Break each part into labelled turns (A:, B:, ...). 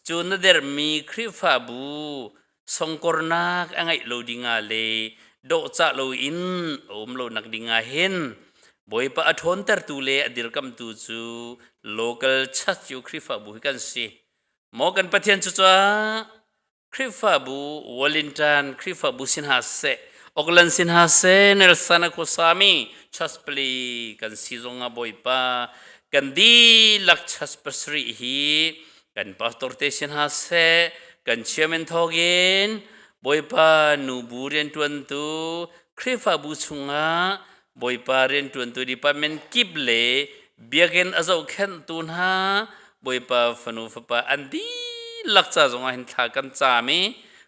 A: จูนเดอร์มีคริฟาบูสงกรนักอังไงโลดิงาเลโดจ่าโลอินโลนักดิงาเห็นบอยปะอทนเตอร์ตูเลอดิรกัมตูจู local ชัดอยู่คริฟาบูกันสิมอกันปะเทียนจุจ้าคริฟาบูวอลินตันคริฟาบูสินหาเซออกลันสินหาเซเนลซานาโคสามีชัสปลีกันซีซงอาบอยปะกันดีลักชัสปสรีฮีกันพาสตอร์เตสินหาเซกันเชียร์เมนทอเกนบอยปะนูบูเรียนทวนตูคริฟาบูชุงาบอยปะเรียนทวนตูดิปาเมนกิบเลเบียกันอาจจะเข็นตูนฮาบอยปะฟนูฟปะอันดีลักษาจงอาหินทากันจามี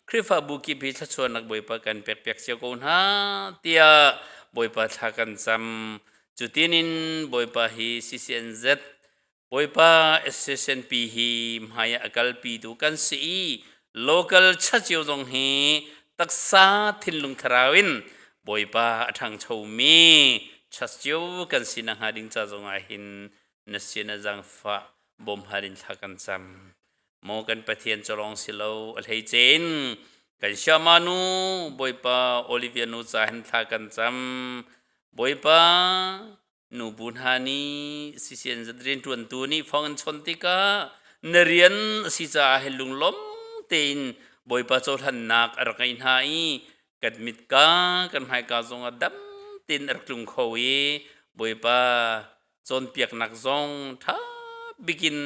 A: คริฟาบุกิพิชชวนนักบอยปะกันเปียกเปียกเสียกูนฮาเตียบอยปะทากันจำจุดที่นินบอยปะฮีซีซีเอ็นเซบอยปะเอสเอ็นพีฮีมหายอักลปีดูกันสี local ชัดเจวจงฮีตักษาทินลุงทราวินบอยปะทางชาวมีชัดเจวกันสินังหาดิงจ้าจงอาหินนเสียนจังฟ้าบ่มหาดินทากันจำมอกันปะเทียนจรองสิโลอัลเฮเจนกันชามานูบอยปะโอลิเวียนูจาหินทากันจำบอยปะนูบุญฮานีสิเซียนจัดเรียนทวนตัวนี้ฟังชนติกานเรียนสิจาเฮลุงล้มเต็นบอยปะโจทันนักอรักอินหายกัดมิดกากันหายกาจงอดัมเต็นอรักลุงเขาเวบอยปะจนเปียกนักจงท้าบิกิน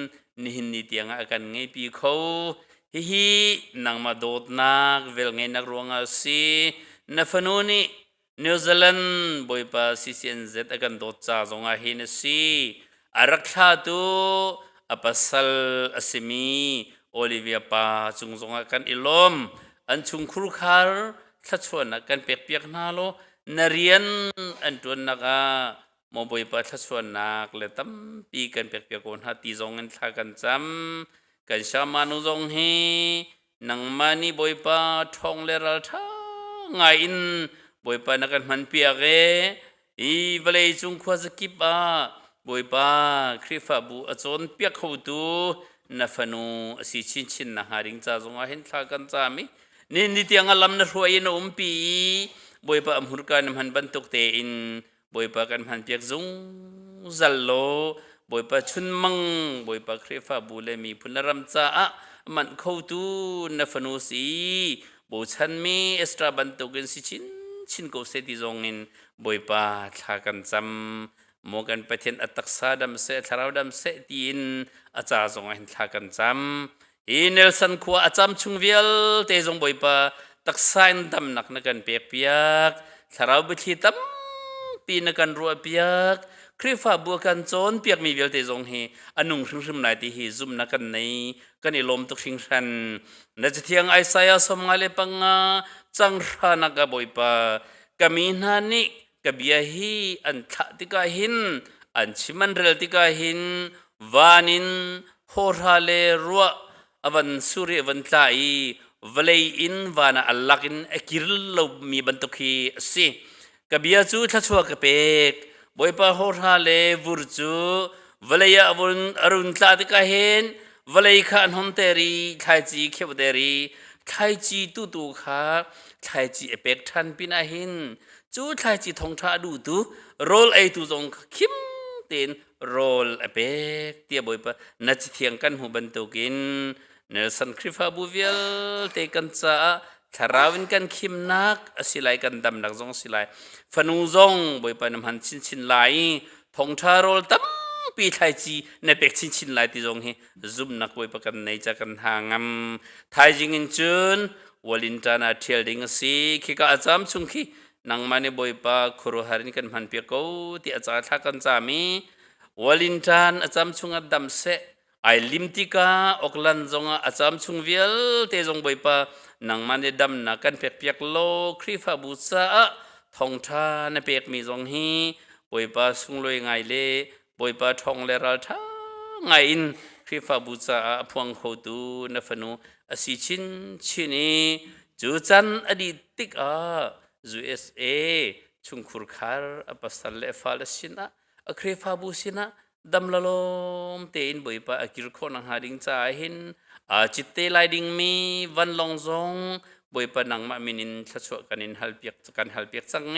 A: นิหินนิตียงอากันไงปีเขาฮินังมาโดดนักเวลไงนักรวงอาศีนฟนูนีนิวซีแลนด์บอยปะซีซีเอ็นเซอากันโดดจ้าจงอาหินสีอารักชาตูอปัสลอสิมีโอลิเวียปาจุงจงอากันอิลอมอันชุงครูคาร์ทัชวนอากันเปียกเปียกนาโลนเรียนอันตัวนนักมอบอยปะทัชวนนักเลตัมปีกันเปียกเปียกคนหาตีจงอันทากันจำกันชามานุจงเฮนังมานีบอยปะทองเลรัลทาไงอินบอยปะนักันมันเปียกอีเวลจุงขวาสกิปะบอยปะคริฟาบูอจนเปียกเขาตูนัฟนูสิชินนะหาริงจ้าจงอาเห็นทากันจามินี่นิตียงอลัมนรวยนอุมปีบอยปะอมหุรกันมันบันตุกเตอินบอยปะกันมันเปียกจงจัลโลบอยปะชุนมังบอยปะคริฟาบูเลมีพุนรำจ้ามันเขาตูนัฟนูสีบูชันมีเอสตราบันตุกันสิชินกูเสติจงอินบอยปะทากันจำโมกันไปเทียนอัตักษาดำเสทาราวดำเสตีนอาจารย์จงหินทากันจำอีเนลสันขวาอาจารย์ชุงเวียลเตจงบอยปะตักษาอินดำนักนักันเปียกเปียกทาราวบิธีตั้มปีนักันรัวเปียกคริฟ้าบัวกันโจนเปียกมีเวียลเตจงเฮอนุงรึมนายที่ฮีซุมนักันในกันอิลมตุกชิงชันนัจเทียงไอซายาสมงาเลปังาจังรานักบอยปะกามินานิกบยาฮีอันทัติกาหินอันชิมันเรลติกาหินวานินโฮราเลรัวอวันสุริอวันตาอีวเลอินวานาอัลลักินเอกิรลลมีบันตุกีสิกบยาจูทัชวกเปกบอยปะโฮราเลวูร์จูวเลยอวุนอรุณตาติกาหินวเลยขันฮอนเตรีไทจีเขวเตรีไทจีตุขาไทจีเอเปกทันปินาหินจูไทยจีทงท้าดูตูโรลไอตูจงคิมเต็นโรลเอเปกเตียบอยปะนัดเทียงกันหูบันตุกินเนลสันคริฟาบูเวลเตกันจ้าทาราวินกันคิมนักสิไลกันดำนักจงสิไลฟนุจงบอยปะน้ำหันชินไลทงท้าโรลตั้มปีไทยจีในเป็กชินไลที่จงเฮซุมนักบอยปะกันในจากกันหางมไทยจิงจุนวอลินตานาเทียลดิงสีคิกาอาจามชุงคีนังมันบอยปะครูฮารินกันมันเปียกที่อาจารย์ทักกันจามีวอลินตันอาจารย์ชุงอัดดำเสไอลิมติกาออกลันจงอาจารย์ชุงเวลเตจงบอยปะนังมันดำนักกันเปียกโลคริฟาบุษะทองทานเปียกมีจงฮีบอยปะสุงลอยไงเล่บอยปะทองเลรัลท่าไงอินคริฟาบุษะพวงโคตูนฟนูอสิชินีจูจันอดีติกUSA ชุงคุรคาร์อปัสตัลเลฟาลสินะอัครีฟาบูสินะ ดำละลมเตอินบ่อยปะอากิรโคนังหาดิงจ่าหินจิตเตไลดิงมีวันลองซงบ่อยปะนังมามินินชัชวกันินฮัลเปียกกันฮัลเปียกสังเง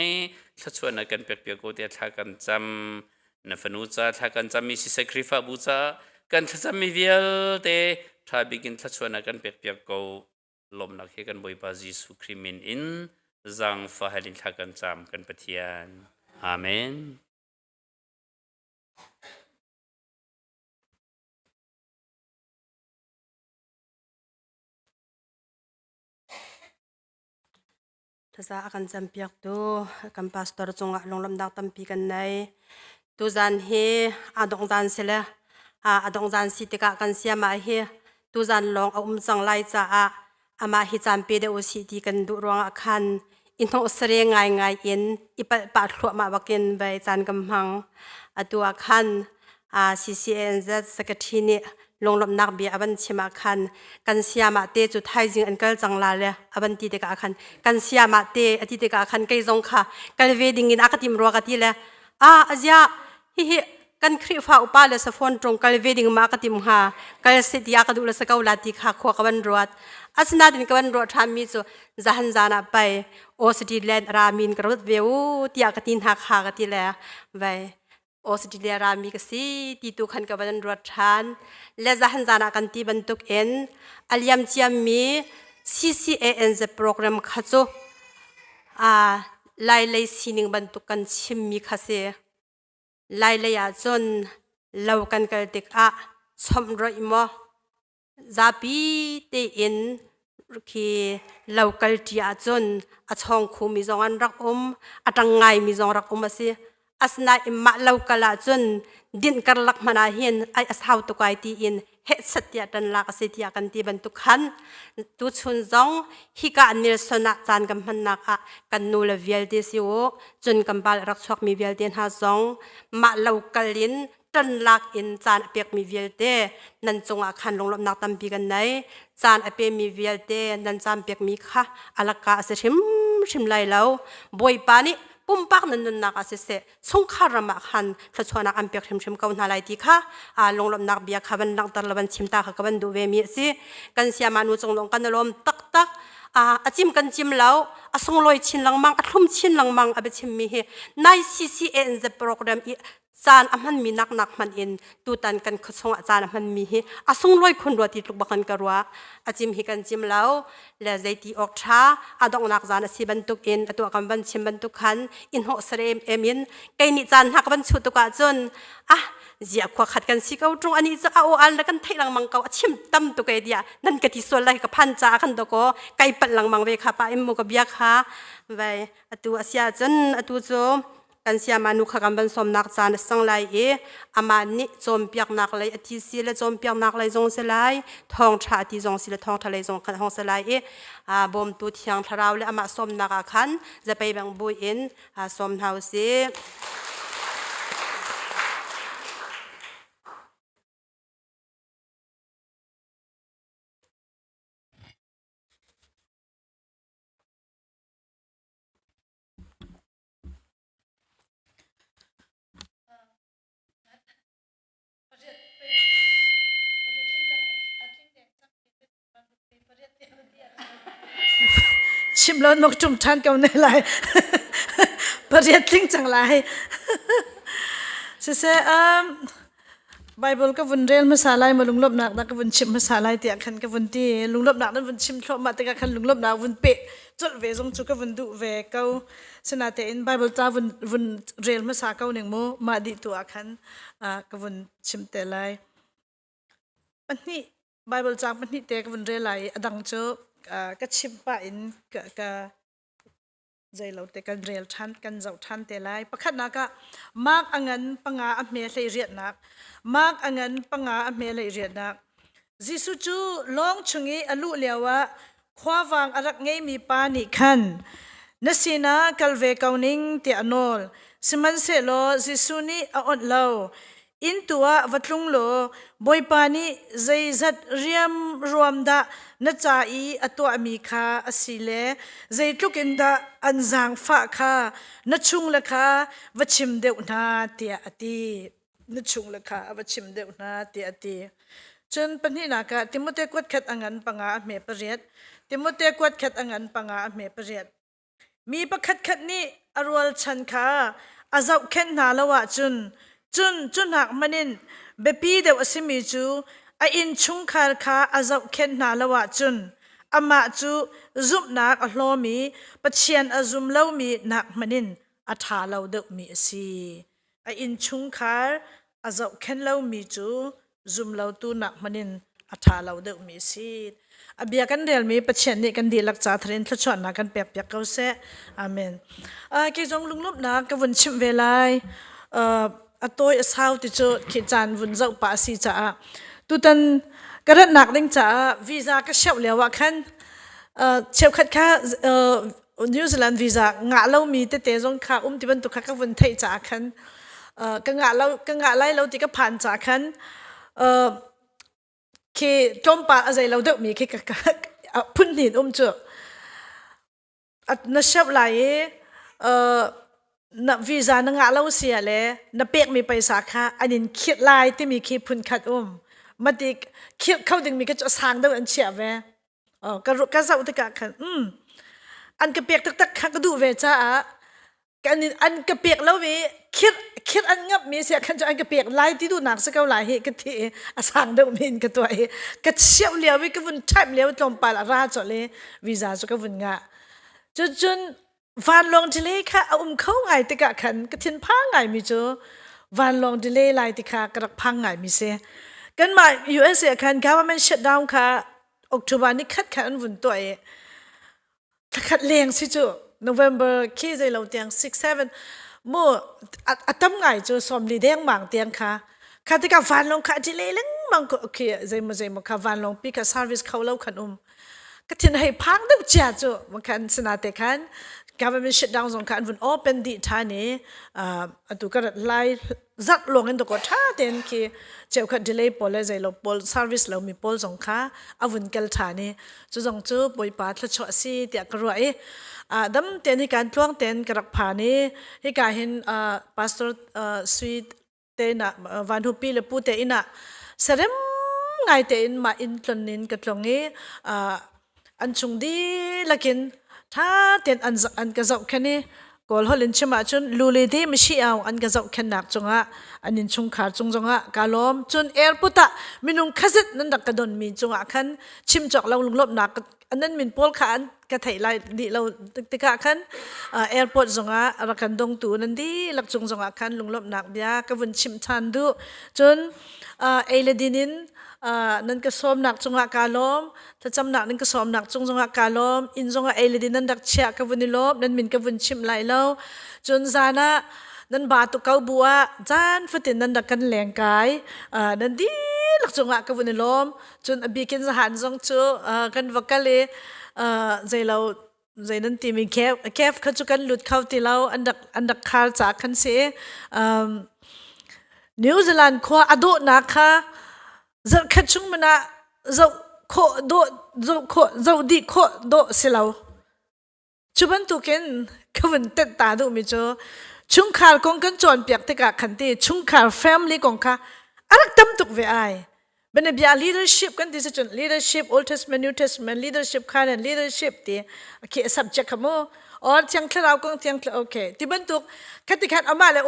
A: ชัชวนักันเปียกเปียกโกเตียทากันจำนฟนูจ่าทากันจำมีสิสักริฟาบูจ่ากันทัศมีเวียลเตทาบิกินชัชวนักันเปียกเปียกโกลมนักเฮกันบ่อยปะจิสุคริมินอินจังฟาฮัลินทากันจำกันปะเทียนอาเมน
B: ทศอาการจำเปียกตัวกันพาสตอร์จงลงลำดักตั้มปีกันในตัวจันเฮอดงจันเสละอดงจันสิติกากันเสียมาเฮตัวจันลองเอาจังไลจ้าอามาฮิจันเปเดอุสิติกันดูรวงอาคันอินทองเสรีง่ายง่ายอินอีปะขวมาบักินไปจันกำหังตัวอาคันCCNZ สกัดที่นี่ลงลำนักเบียบันชิมาคันกันเสียมาเตจุดไทยจิงอันเกิลจังลาเลยบันตีเด็กอาคันกันเสียมาเตอดีเด็กอาคันไกจงค่ะกันเวดิงินอากาศรัวกันที่เลยอาเซียฮิกันคริฟ้าอุปาเลสฟอนตรงกันเวดิงมาอากาศมหากันเสียากระดูเลสกาวลาติค่ะขวากันรวดอาสนาดินกันรวดทำมิจูจะหันจานาไปโอสติแลนด์รามินกระดูเววที่อากาศหักหากันที่เลยไปออสเตรเลียรามีกษีที่ตุขันกับบันรถทันและจะหันจานากันที่บรรทุกเอ็นอัลยัมเชียมมี CCANZ โปรแกรมขัดโจไล่เลยสิ่งบรรทุกกันชิมมีขัดเสียไล่เลยอาจนเล่ากันกันเด็กสมรอยมั้จะปีเตียนคือเล่ากันที่อาจนช่องคูมีจงอันรักตั้งไงมีจงรักมาสิasna imma laukala chun din karlak mana hin ai ashau to kai ti in he satya tan la ka setia kan ti ban tu khan tu chun zong hi ka anil sona chan kam man na ka kan nu la vial te si o chun kam bal rak chok mi vial ten ha zong ma laukalin tan lak in chan apek mi vial te nan chunga khan longlom nak tam pi kan nai chan ape mi vial te nan cham pek mi kha alaka ase shim lai lo boy paniปุ่มปักนั่นนักอาศัยสงครามขันขจรนักอันเปียกชิมก้าวนาไลติค่ะลงลำนักเบียขับนักตลบันชิมตาขับดูเวมีสิกันเสียมานุจงลงกันลมตักจิมกันจิมแล้วส่งลอยชินลังมังทุ่มชินลังมังอเบชิมมีใน CCNZ โปรแกรมจานมันมีนักมันอินตูตันกันขจรจานมันมีส่งลอยคนรัวติดลูกบักันกรัวจิมกันจิมแล้วและใจตีออกช้าดองนักจานสิบรรทุกอินตัวกันบันชิมบรรทุกขันอินหัวเสรมเอมินไกนิจานหักบันชุดตัวกันจนเจียขวาขัดกันสิเขาตรงอันนี้จะเอาอันแล้วกันเทลังมังเขาชิมตั้มตัวไกเดียนั่นก็ที่ส่วนไรกับพันจากันตัวก็ไกปัดลังมังเวคาป้าเอ็มโมกับเบียค่ะไปตัวเสียจนตัวโจกันเสียมานุขกันบันสมนักจานสังไลอามานิจอมเปียกนักเลยที่สิเลจอมเปียกนักเลยจงสลายทองชาที่จงสิเลทองทะเลจงทองสลายบ่มตัวเทียงทาราวเลอามาสมนักขันจะไปแบ่งบุญอินสมเท้าสิ
C: ชิมแล้วนกจุ่มทันกับในไรประเดี๋ยวทิ้งจังไรเสียไบเบิลก็วันเรียนภาษาไทยมาลุงลบหนักนะก็วันชิมภาษาไทยเตียขันก็วันที่ลุงลบหนักนั้นวันชิมชอบมาแต่ก็ขันลุงลบหนักวันเป๊ะจดเวทรงจุก็วันดุเวเขาสนาเตอินไบเบิลจ้าวันเรียนภาษาเขาหนึ่งโมมาดิตัวขันก็วันชิมแต่ไรวันนี้ไบเบิลจ้าวันนี้เตะก็วันเรียนไรดังโจก็ชิมป่าอินก็ใจเราแต่กันเรียลทันกันเจ้าทันแต่ไรประคัดนักมากอังเงินปังอาอเมริเรียนนักมากอังเงินปังอาอเมริเรียนนักจิสุจูลองชงอลุเลียวะขวาวางอรักไงมีปานิคันนสีนากัลเวกาวนิงเตียนอลสมันเสโลจิสุนีอดเลาอินตัววัดลุงโลบอยปานีใจจัดเรียมรวมดานัจาอีอตัวมีคาอสิเลใจทุกินดาอันจางฟ้าคานัชุงละคาวัชิมเดวนาเตียอตี นึกชุงเลยค่ะอาบชิมเดวนาตีอตีจนปัญหานักติโมเตกวดขัดอังันปังอาเมปเรียดติโมเตกวดขัดอังันปังอาเมปเรียดมีประคัดขัดนี้อรวลชันค่ะอาเจ้าเข็นนาละวะจุนหักมันินเบปีเดวสิมีจูอาอินชุงคาร์ค่ะอาเจ้าเข็นนาละวะจุนอามาจูซุบนักอโลมีปัจเจียนอาซุมเล่ามีนักมันินอาทาเล่าเดวมีสีอาอินชุงคาร์อาเจ้าเข็นเล่ามีจูซุมเล่าตูนักมันินอาทาเล่าเดวมีสีอาเบียกันเดียลมีปัจเจียนนี่กันดีลักษาทรินทชวนนักกันเปียกเขาเสอาเมนกิจงลุงลุบนักกับวันชิมเวลัยอตัวสาวที่จะขีดจานวันเจ้าป่าสีจ้าตุตันกระดับหนักดิ้งจ้าวีซ่าก็เช่าแล้วว่าคันเช่าคัดค่านิวซีแลนด์วีซ่างะเรามีแต่จงค่าที่บรรทุกค่าวันไทยจ้าคันก็งะไล่เราที่ก็ผ่านจ้าคันคือจอมป่าอะไรเราเด็กมีคือพุ่นหินจ้านัชบไหลนับวีซ่านังอาเราเสียเลยนับเปียกมีไปสาขาอันนี้คิดลายที่มีคิดพุ่นขัดมาดิคิดเข้าดึงมีก็จะสร้างได้อันเฉียบเว้ก็เจ้าตะกะขันอันกระเปียกตักขันก็ดูเวจ้าอันกระเปียกแล้ววิคิดอันงับมีเสียขันจะอันกระเปียกลายที่ดูหนักสักเท่าไหร่เหตุก็ที่สร้างได้มีนก็ตัวก็เชี่ยวเลี้ยววิก็วุ่นใช่เลี้ยวจมไปละราจเลยวีซ่าสุก็วุ่นงะจนวันลงทะเลค่ะเอาเข้าไงตะกะขันก็ทิ้งพังไงมีจ้วันลงทะเลลายติค่ะกระพังไงมีเสียกันมา US คัน government shutdown ค่ะออกตุลานี้คัดขันวุ่นตัวถ้าคัดเลี้ยงสิจ้ November ขี้ใจเราเตียง6-7มั่วตั้มไงจ้สมลีเดียงมังเตียงค่ะค่ะที่กับวันลงค่ะทะเลเล่นมังก็โอเคใจมาค่ะวันลงปีกับ service เขาเล่าขันก็ทิ้งให้พังดึกจ้าจ้บางคันสนาเตคัน government shutdown สงคันวัน open ดีท่านี้ตุก็ไล่จัดลงกันตัวก็ท่าเต็นคือเจ้าคัน delay พอเลยใจเราพอ service เรามีพอสงค่ะวันเกลท่านี้จู่จงจู่ปอยปาทละชอสีเตียกรวยดัมเต็นที่การท่วงเต็นกระพานี้ที่การเห็นpastor sweet เต็นวันทุปีเลปูเต็นเสร็จไงเต็นมาอินทนินกระตรงนี้อันชงดีลักินถ้าเต็นอันกระจกแค่นี้กอลฮอลินชมาจนลูลีดีไม่ใช่เอาอันกระจกแค่หนักจงอ่ะอันนี้ชงขาดจงอ่ะกาลอมจนแอร์พุตะมินุงขจิตนั่นดักกระดนมีจงอ่ะคันชิมจอกเราลุงลบหนักอันนั้นมินโพลขาอันกระไถไล่ดีเราติกะคันแอร์พอร์ตจงอ่ะรักกันดงตูนั่นดีลักจงอ่ะคันลุงลบหนักเบียกวนชิมทันดูจนเอเลดินินนั่นก็ซ้อมหนักจงหากาลมถ้าจำหนักนั่นก็ซ้อมหนักจงหากาลมอินจงหาเอเลดินนั่นดักเชียกับวันนี้ลบนั่นมินกับวันชิมไหลเล่าจนซานะนั่นบาตุกเกาบัวจานฟตินนั่นดักกันแหลงกายนั่นดีหลักจงหากับวันนี้ลมจนอบีกินสหันจงจูกันวักกะเลใจเราใจนั้นตีมีแคฟเขาจุกันหลุดเข้าตีเราอันดักคาร์จากคันเสียนิวซีแลนด์ขวาอดุนักค่ะจะขัดชุ่มมันนะจะโคโดจะดีโคโดสิเราชุบันตุกินขวันเต็ดตาดูมิโจชุงขาร์กงกันจวนเปียกติกะขันตีชุงขาร์แฟมิลี่กงค่ะอะไรตั้มตุกเวไอเป็นแบบ leadership กันที่จะจน leadership Old Testament New Testament leadership ค่ะนั่น leadership ที่โอเค subject ขโมอ๋อเทียงคลาวกงเทียงโอเคที่บรรทุกคติขันเอามาเลย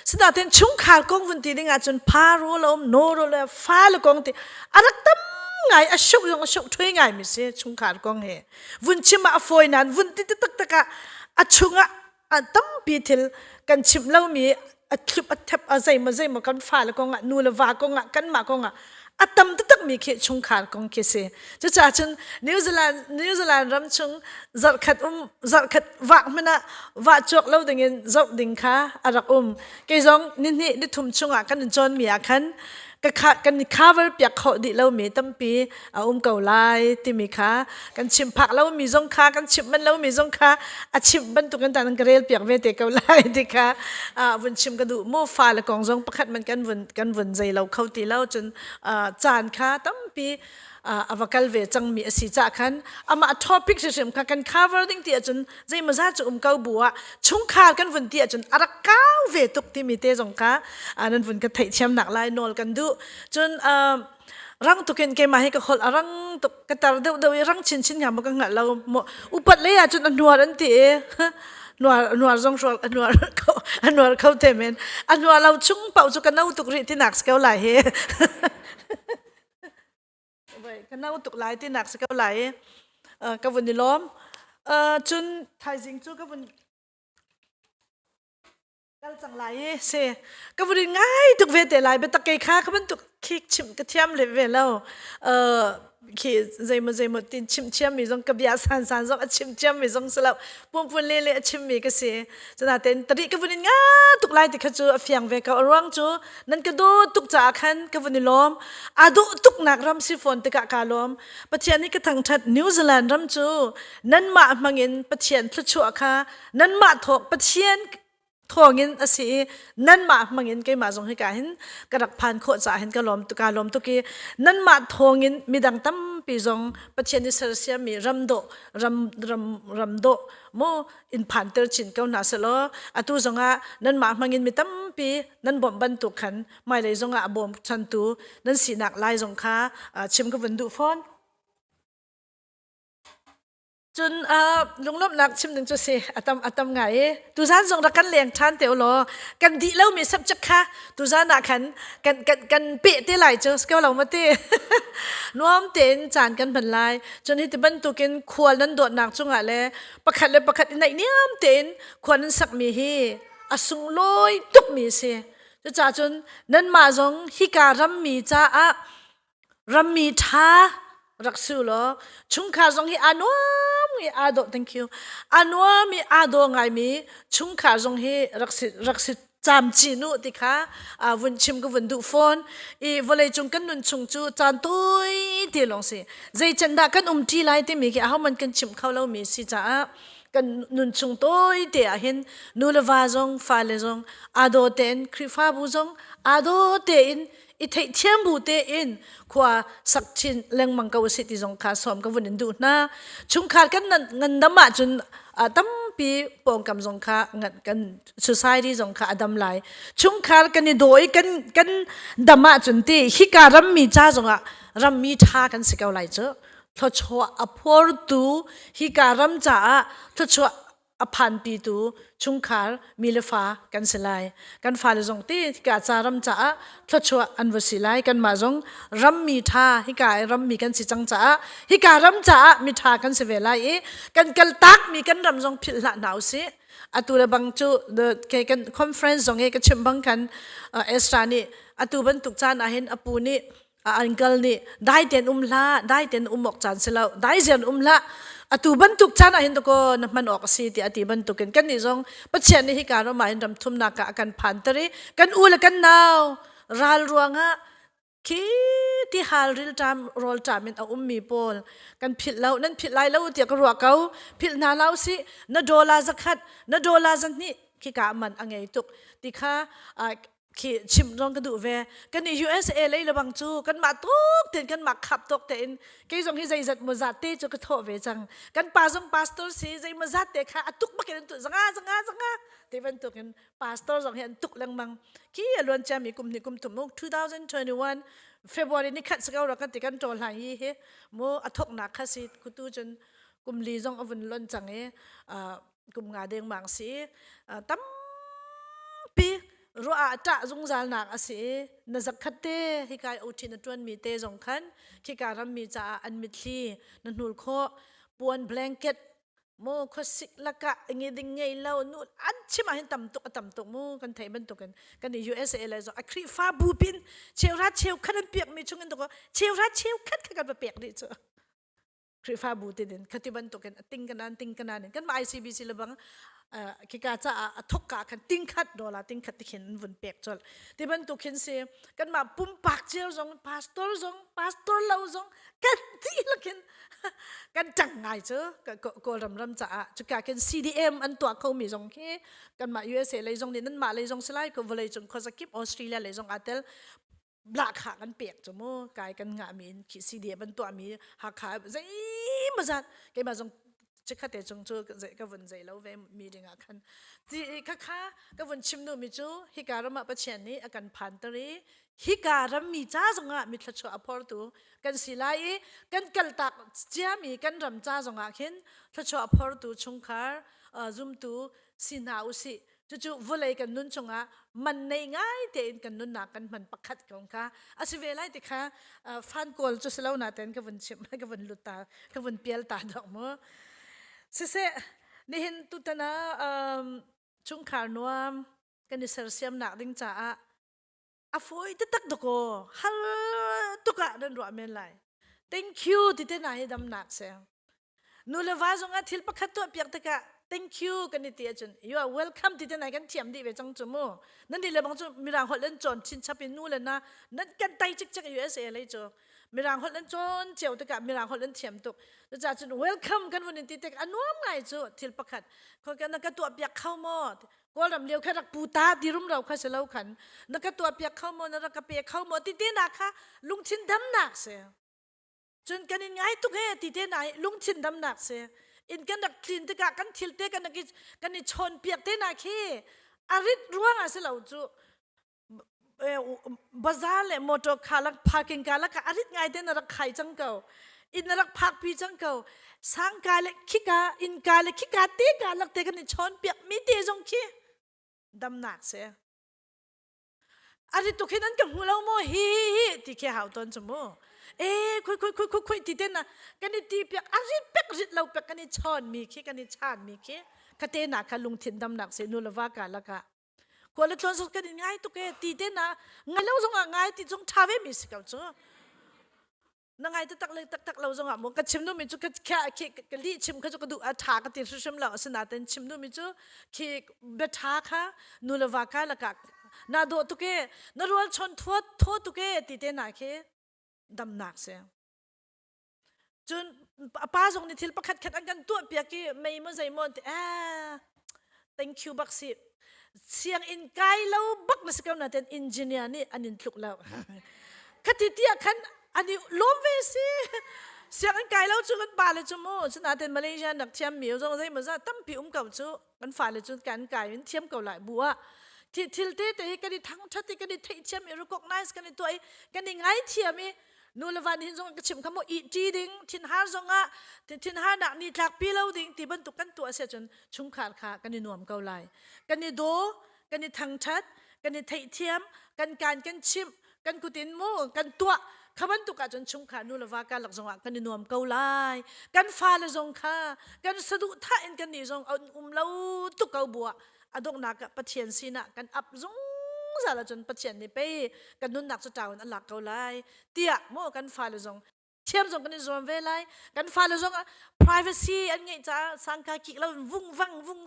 C: สนาเต็นชุ่งขาดกงวันที่ได้งานจนพารู้ลมโนรู้เลยฟ้าเลยกงที่อะไรตั้มไงอชุกยังอชุกช่วยไงมิเสชุ่งขาดกงเหวันชิมมาฟอยนั้นวันที่ตักตะกะอชุงอ่ะตั้มปีทิลกันชิมเล่ามีอคลิปอทับอะไรมากันฟ้าเลยกงนูเลวากงกันมากงอัตมตักมีเคชงขาดกงเคเสจะจ่าจนนิวซีแลนด์รำชงจัดขัดวักมันนะวักจอกเล่าดังเงินจับดิ่งค่ะอารักเกยจงนี่ได้ทุ่มชงกันจนมีอาคันกันcover เปียกเขาดิเล่ามีตั้มปีเก่าลายที่มีค่ะกันชิมผักเล่ามีจงค่ะกันชิมมันเล่ามีจงค่ะชิมบรรทุกกันแต่งกระเรียลเปียกเวทีเก่าลายที่ค่ะวันชิมกันดูโม่ฟ้าและกองจงประคัดมันกันวนใจเราเขาตีเล่าจนจานค่ะตั้มปี avakal ve chang mi asi cha khan ama topic se sem kha kan cover ding ti achun zai maza chu kau buwa chung khar kan vun ti achun arakau ve tuk ti mi te jong ka anan vun ka thai thiam nak lai nol kan du chun rang tuken ke mahi ka khol arang tuk ka tar deu rang chin chin ngam ka nga lo upat le ya chun anuar an ti nuar zong shol anuar khau temen anuar lau chung pau chu kan nau tuk ri ti nak skau lai he vậy cái nào tục lại thì nạc sẽ câu lại các vấn đề lắm chun thay dính chú các vấn cái chẳng lại xe các vấn đề ngay tục về để lại bên tắc cây khác các vấn tục khi chìm cái thiam lại về lâu khi dây một tin chìm chìm mình giống cái bia san giống chìm chìm mình giống sờ buông buông lên chìm mình cái gì cho nên tên tadi cái vấn đề ngay tục lại thì các chú phiang về cái orang chú nên cái đó tục trả khăn cái vấn đề lom ado tục nạc ram si phone thì cả lom bắt chian cái thằng thật New Zealand ram chú nên mà mangin bắt chian thut chua kha nên mà thuộc bắt chian thongin asi nan ma mangin ke ma jong hi ka hin karak phan kho cha hin ka lom tu ki nan ma thongin midang tam pi jong pathian ni sarsia mi ram do mo in phan ter chin ka na selo atu zonga nan ma mangin mi tam pi nan bom ban tu khan mai le zonga bom chan tu nan sinak lai jong kha chim ka vandu phone chun lunglom nak chim ding chu se atam ngai tu zan zong ra kan leng than teo lo kan di lo mi sab chak kha tu zan na kan pe te lai chu skel lo ma te nuam ten chan kan ban lai chun hi ti ban tu ken khwal nan dot nak chunga le pakhat nai niam ten khwan sak mi hi asung loi tuk mi se cha chun nan ma zong hi ka ram mi cha a ram mi tha raksu lo chung kha zong hi anuam mi ado thank you anuam mi ado ngai mi chung kha zong hi raksi cham chi nu ti kha vun chim ko vun du phone I volei chung kan nun chung chu chan toi ti long si zai chanda kan ti lai ti mi ki ha man kan chim khaw lo mi si cha kan nun chung toi te a hin nu le va zong fa le zong ado ten krifa bu zong ado te in I thei thiam bu te in khwa sak chin leng mang ka city zong kha som ka vun du na chung kha kan ngan dama chun tam pi pong kam zong kha ngat kan society zong kha adam lai chung kha kan ni doi kan dama chun ti hi ka ram mi cha zong a ram mi tha kan sikaw lai chu tho chwa apor tu hi ka ram cha tho chwa aphan pi tu chung khar milefa kan selai kan fa le jong ti ka cha ram cha tho chwa anwasilai kan ma jong ram mi tha hi ka ram mi kan si chang cha hi ka ram cha mi tha kan se velai kan kal tak mi kan ram jong phil la nau se atura bang chu the kan conference jong e ka chimbang kan extra ni atu ban tuk chan a hen apu ni uncle ni dai ten dai ten mok chan selo dai zen la atu ban tuk chan a hin to ko na man ok si ti ati ban tuken kan ni jong pachen ni hi ka ro mai ram thum na ka kan phan tari kan ul kan naw ral ruanga ki ti hal ril tam rol tam in a mi pol kan phil lau nan phil lai lau ti ka ro kau phil na lau si na dola zakhat na dola zan ni ki ka man angai tuk ti kha khi chim rong ka du ve kan ni USA lei la bang chu kan ma tok ten kan ma khap tok ten ke jong hi zai zat mo zat te chu ka tho ve chang kan pa jong pastor si zai ma zat te kha atuk ba ken tu zanga te ban tu kan pastor jong hian tuk lang mang ki alon cha mi kum ni kum tum 2021 February ni khat sakau ra kan te kan tol lai hi he mo athok na kha si ku tu chen kum li jong avun lon chang e kum nga deng mang si tam pi ro a ta zung zal nak ase na zakhate hi kai uthina tron mi te jong khan ki ka ram mi cha an mi thli na nul kho puan blanket mo kho sik laka ngi ding ngei lo nu an chima hin tam tuk mo kan thei ban tuk kan ni USA la zo akri fa bu pin cheu khan piak mi chung to ko cheu khat kan ba pek ri chu kri fa bu te den khatiban tuk kan ting kanan kan ma ICBC la bang ki ka cha athok ka kan ting khat dola ting khat tikhin vun pek chol ti ban tu khin se kan ma pum pak cheu jong pastor lo jong kan ti lakin kan chang ngai chu ko ram cha chu ka ken CDM an to ko mi jong ke kan ma USA le jong ni nan ma le jong slai ko volei chung kho zakip Australia le jong atel บลาขากันเปียกจมูกกายกันงามีนขีดสีเดียบันตัวมีหักขาใจมาจัดแกมาจงจะขัดแต่จงจูใจก็วันใจแล้วเวมีเรื่องกันที่ข้าก็วันชิมนูมิจูฮิการมาประเชนนี้อาการพันตรีฮิการมีจ้าจงอ่ะมีทัชอพอร์ตูกันสิไลกันกัลตักเจ้ามีกันรำจ้าจงอ่ะเห็นทัชอพอร์ตูชงคาร์ซุมตูสินาอุสิจู่ๆวุ่นเลยกันนุ่นชงอ่ะมันในง่ายแต่อินกันนุ่นนักกันมันปักขัดกันค่ะอาศัยเวลาที่ค่ะฟันกอลจะเสลาหน้าเต็นกับวันชิมกับวันลุตากับวันเปียลตาดอกมั้งเซ่นี่เห็นตุตนะชงคาร์นัวกันดิเซอร์เซียมหนักดิ้งจ้าอ่ะฝอยตักดอกฮัลตุกะดันรัวเมนไล thank you ที่เต้นให้ดำหนักเสียนูเลวาจงอาทิลปักขัดตัวเปียกตะกะ thank you กันนี่เตียจน you are welcome ที่เต้นให้กันเทียมดีไปจังจมูนั่นดีเลยบางจุมีรางหดเล่นจนชินชับเป็นนู่นเลยนะนั่นกันไตจิกจัก USA เลยจ้ะมีรางหดเล่นจนเจียวตะกะมีรางหดเล่นเทียมตุกแล้วจ้าจน welcome กันวันนี้ที่เต็กอันนู้นไงจ้ะทิลปักขัดคนกันนักตัวเปียกเข้าหมดก็ลำเลียวแค่รักปูตาดีรุ่มเราข้าเสลาขันนักตัวเปียกเข้าหมดนักเปียกเข้าหมดที่เต้นนะคะลุงชินดำหนักเสียจนกันยังไงทุกเหตุที่เต้นไหนลุงชินดำหนักเสียอินกันนักคลีนตะกะกันทิลเตกันนักกันนี่ชนเปียกเต้นนาคีอาริดร่วงอาเสลาจูบาซาเลมอเตอร์คาลักพาร์กิ้งคาลักอาริดไงเต้นนักไข่จังเก่าอินนักพักพีจังเก่าสังกาเลคิกาอินกาเลคิกาเตกาลักเตกันนี่ชนเปียกมีเตจงคีดำหนักเสียอะไรตุกนั้นกับหัวเราโมฮีที่แค่หาวตอนจมูคุยที่เต้นนะกันนี่ตีเปียกอะไรเปียกริดเราเปียกกันนี่ชอนมีขี้กันนี่ชานมีขี้คเตน่ะค่ะลุงถิ่นดำหนักเสียนูลวากาละกะคนละชนสุดกันนี่ง่ายตุกตีเต้นนะง่ายเราจงง่ายที่จงทาเวมิสกับจ้ะนั่งไงตักเลยตักเราจงมันก็ชิมนู่นมิจูก็แค่กันลีชิมก็จะก็ดูอาถาก็ติดชิมเราสนาเต้นชิมนู่นมิจูขี้เบทาค่ะนูลวากาละกะน่าดูตุกน่ารู้ชนทั่วตุกตีเต้นนะขี้ดำหนักเสียจนป้าส่งนิทิลประคัดขัดอันกันตัวเปียกี้ไม่เมื่อใจมันthank you บักสิเสียงอินไกเราบักมาสักหน่อยเป็นอินจิเนียร์นี่อันนี้ถูกแล้วขัดที่เดียขันอันนี้ล้มเวสิเสียงอินไกเราจุกันบาเลยจุโม่ฉันอาจเป็นมาเลเซียนักเทียมมิวจงใจมันจะตั้มผิวเก่าจุกันฝ่ายเลยจุกันไก่มันเทียมเก่าหลายบัวที่ทิลเต้แต่กันที่ทั้งชัดที่กันที่เทียมมีรู้กอกไนส์กันที่ตัวกันที่ไงเทียมีนูเลวันหินจงกระชิมคำว่าอีจีดิงทินฮาร์จงะทินฮาร์นักนี่ทักปีเลาดิงที่บรรทุกกันตัวเสียจนชุ่มขาดขากันนี่นวมเกาไหลกันนี่โดกันนี่ทางชัดกันนี่เทียมกันการกันชิมกันกุตินมูกันตัวขบันตุกะจนชุ่มขานูเลวาการหลักจงะกันนี่นวมเกาไหลกันฟ้าเลจงค่ะกันสะดุท่าอินกันนี่จงเอาเลาตุกเกาบัวอดงนักปะเทียนสีน่ะกันอับจงสารจนปะเทียนนี่ไปกันนุ่นหนักจะจ่าวันอันหลักเกาไลเตี้ยโม่กันฟ้าเลยจงเทียมจงกันในส่วนเวลัยกันฟ้าเลยจง privacy อันนี้จะสังกากิเราวุ่ง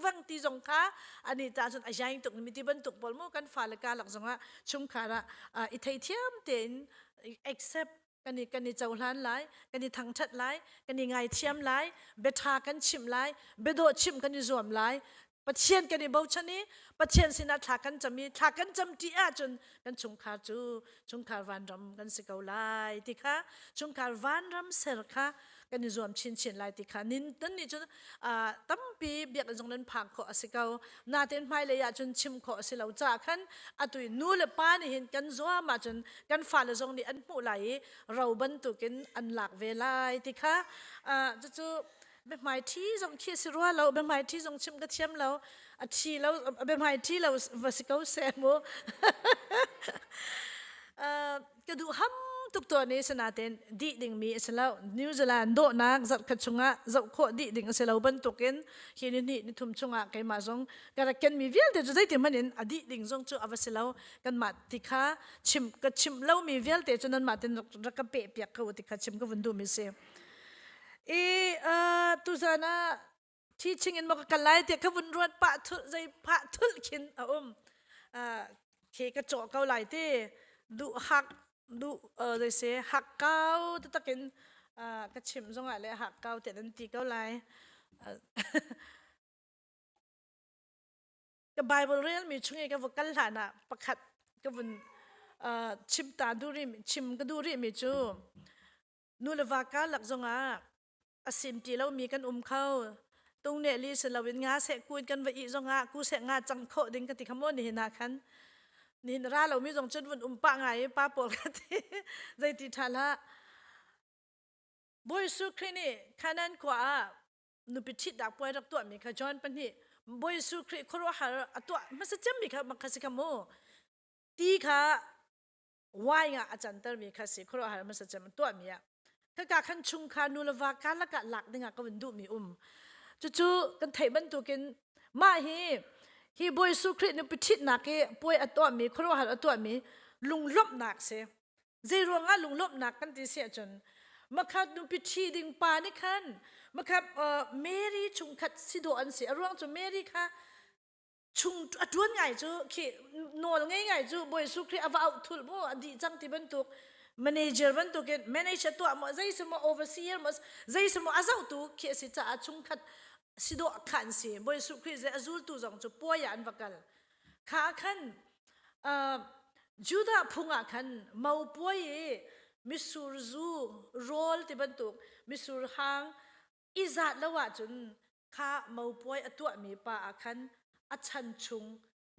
C: วังตีจงค่ะอันนี้จะจนอาญาตุกมีที่บรรทุกบอลโม่กันฟ้าเลยการหลักจงอ่ะชุ่มขาระอิทธิเทียมเต็น accept กันนี่เจ้าล้านไลกันนี่ทางชัดไลกันนี่ไงเทียมไลเบทากันชิมไลเบโดชิมกันนี่รวมไลปะเชียนกันในบ่าวชนี้ปะเชียนสินะทากันจะมีทากันจำที่จนกันชงคาจูชงคาวันรำกันสิเกาไลติค่ะชงคาวันรำเสรค่ะกันในรวมชินไลติค่ะนินตันนี่จนตั้มปีเบียกจงนั้นพักขอสิเกานาเต็นไม่เลยจนชิมขอสิเราจากขันตุยนู่นเลยป้านี่เห็นกันซัวมาจนกันฝ่าเลยจงนี่อันผู้ไหลเราบรรทุกินอันหลักเวลาติค่ะจู่แบบหมายที่จงเคียสิรัวเราแบบหมายที่จงชิมกระเทียมเราทีเราแบบหมายที่เราวสิเกาเซโมกระดูห้ำทุกตัวนี้สนาเต็นดีดิ่งมีเสลานิวซีแลนด์โดนักจัดขัดชงะจัดโคดีดิ่งเสลาบรรทุกินเฮียนี่ทุ่มชงะใครมาจงกระกันมีเวลเดี๋ยวจะได้ที่มันเห็นอดีดิ่งจงจู่อวสิเลากันมาติค่ะชิมก็ชิมเรามีเวลเดี๋ยวจนนั้นมาเต็นรักกระเปะเปียกเขาติค่ะชิมก็วันดูมิเซตุซานะที่ชิงอินบอกกันไล่เด็กขบุนรวดปะทุใจปะทุขินเคกระจกเกาไหลที่ดูหักดูเลยเสียหักเกาตะกินกระชิมจงอะไรหักเกาแต่ดันตีเกาไหลกับไบเบิลเรียนมีช่วงไงกับกันหลานะประคัดกับบุน ชิมตาดูริชิมก็ดูริมีจูนูเลวากาหลักจงอาสิมตีเรามีกันเข้าตรงเนี่ยลีสลาวินงาเสกคุยกันว่าอีจงกูเสกงาจังโคดิ้งกันติขโมยนี่นะคันนี่ราเรามีจงจุดวันปะไงป้าปอลกันที่ใจติทาละบุยสุครีนี่ขันนั้นกว่านุปิชิดดักป่วยรักตัวมีขจรปันนี่บุยสุครีครัวหาตัวมันจะจำมีค่ะมันคัสิขโมตีค่ะวายงาอาจารย์เตอร์มีคัสิครัวหามันจะจำตัวมีอ่ะถ้ากาขันชุงคานูลวาการละกะหลักดึงอ่ะก็วันดูมีจู่ๆกันไทยบรรทุกินมาฮีบอยสุครีนปิชิดนักเอป่วยอตัวมีครัวหาอตัวมีลุงลบนักเสียใจรวงลุงลบนักกันที่เสียจนมาขัดนุปิชีดิงปานี่คันมาขับเมรี่ชุงขัดสิโดอันเสียรวงจู่เมรี่ค่ะชุงอดวนไงจู่ขี้นวลไงจู่บอยสุครีอวาทุลโมอดีจังที่บรรทุกmanager บรรทุกกัน manager ตัวมันใจสมอ overseer มันใจสมออาเจ้าตัวขี้สิจ้าชุงขัดสิโดขันสิบอยสุครีจะazulตัวจังจู่ป่วยอันวักกันข้าขันจูดาพุงขันมาป่วยมิสูรจูโรลที่บรรทุกมิสูรหางอิจัดละว่าจนข้ามาป่วยตัวมีป้าขันอัชันชุง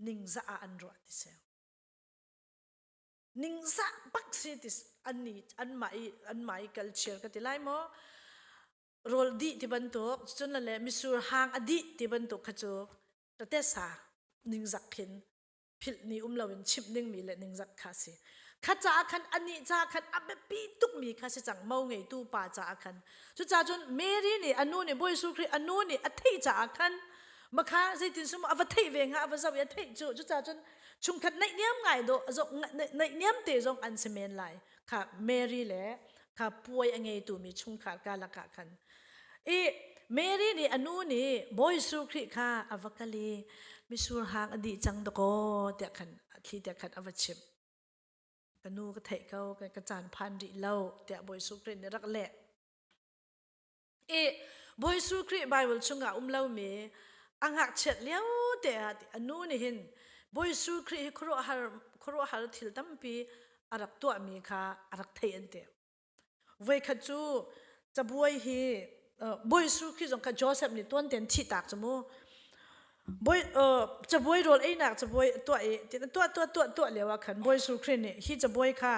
C: นิงจะอันรัวที่เสียนิงจะปักสิติสอันนี้อันใหม่ culture กันที่ไล่โมโรลดีที่บรรทุกจนละเลยมิสูรหางอดีที่บรรทุกขจูแต่เตสานิงจักขินพิลนี่เราเป็นชิปนิงมีเลยนิงจักขาสิข้าจ้าขันอันนี้จ้าขันอับปีตุกมีข้าสิจังเมาไงตู้ป่าจ้าขันจุดจ้าจนเมรี่นี่อันนู้นนี่บอยสุครีอันนู้นนี่อัฐิจ้าขันมาข้าสิตินสมอวทัยเวงฮะอวสาวอัฐิจุดจ้าจนชุมขัดในเนียมไงโดจงในเนียมเตจงอันเสมนไลข้าเมรี่แหละข้าป่วยไงตู้มีชุมขัดกาละกะขันเมรี่นี่อันนู้นนี่บอยสุครีข้าอวกาลีมิสูรหางอดีจังตะโกเดียขันที่เดียขันอวชิมกันนูก็เทะเขากันกระจานพันดิเล่าเดียบอยสุครีนี่รักแหละบอยสุครีไบเบิลชงกะเล่ามีอังหักเฉดเลี้ยวเดียอันนู้นนี่เห็นบอยสุครีครัวหาทิลตั้มปีอารักตัวมีค่ะอารักเทียนเดียเวขจูจะบวยฮีบอยสุครีจงกับโจเซฟนี่ต้นเตียนที่ตากจมูกบอยจะบอยโรลไอ้หนักจะบอยตัวเลี้ยวขันบอยสุครีนี่ฮีจะบอยค่ะ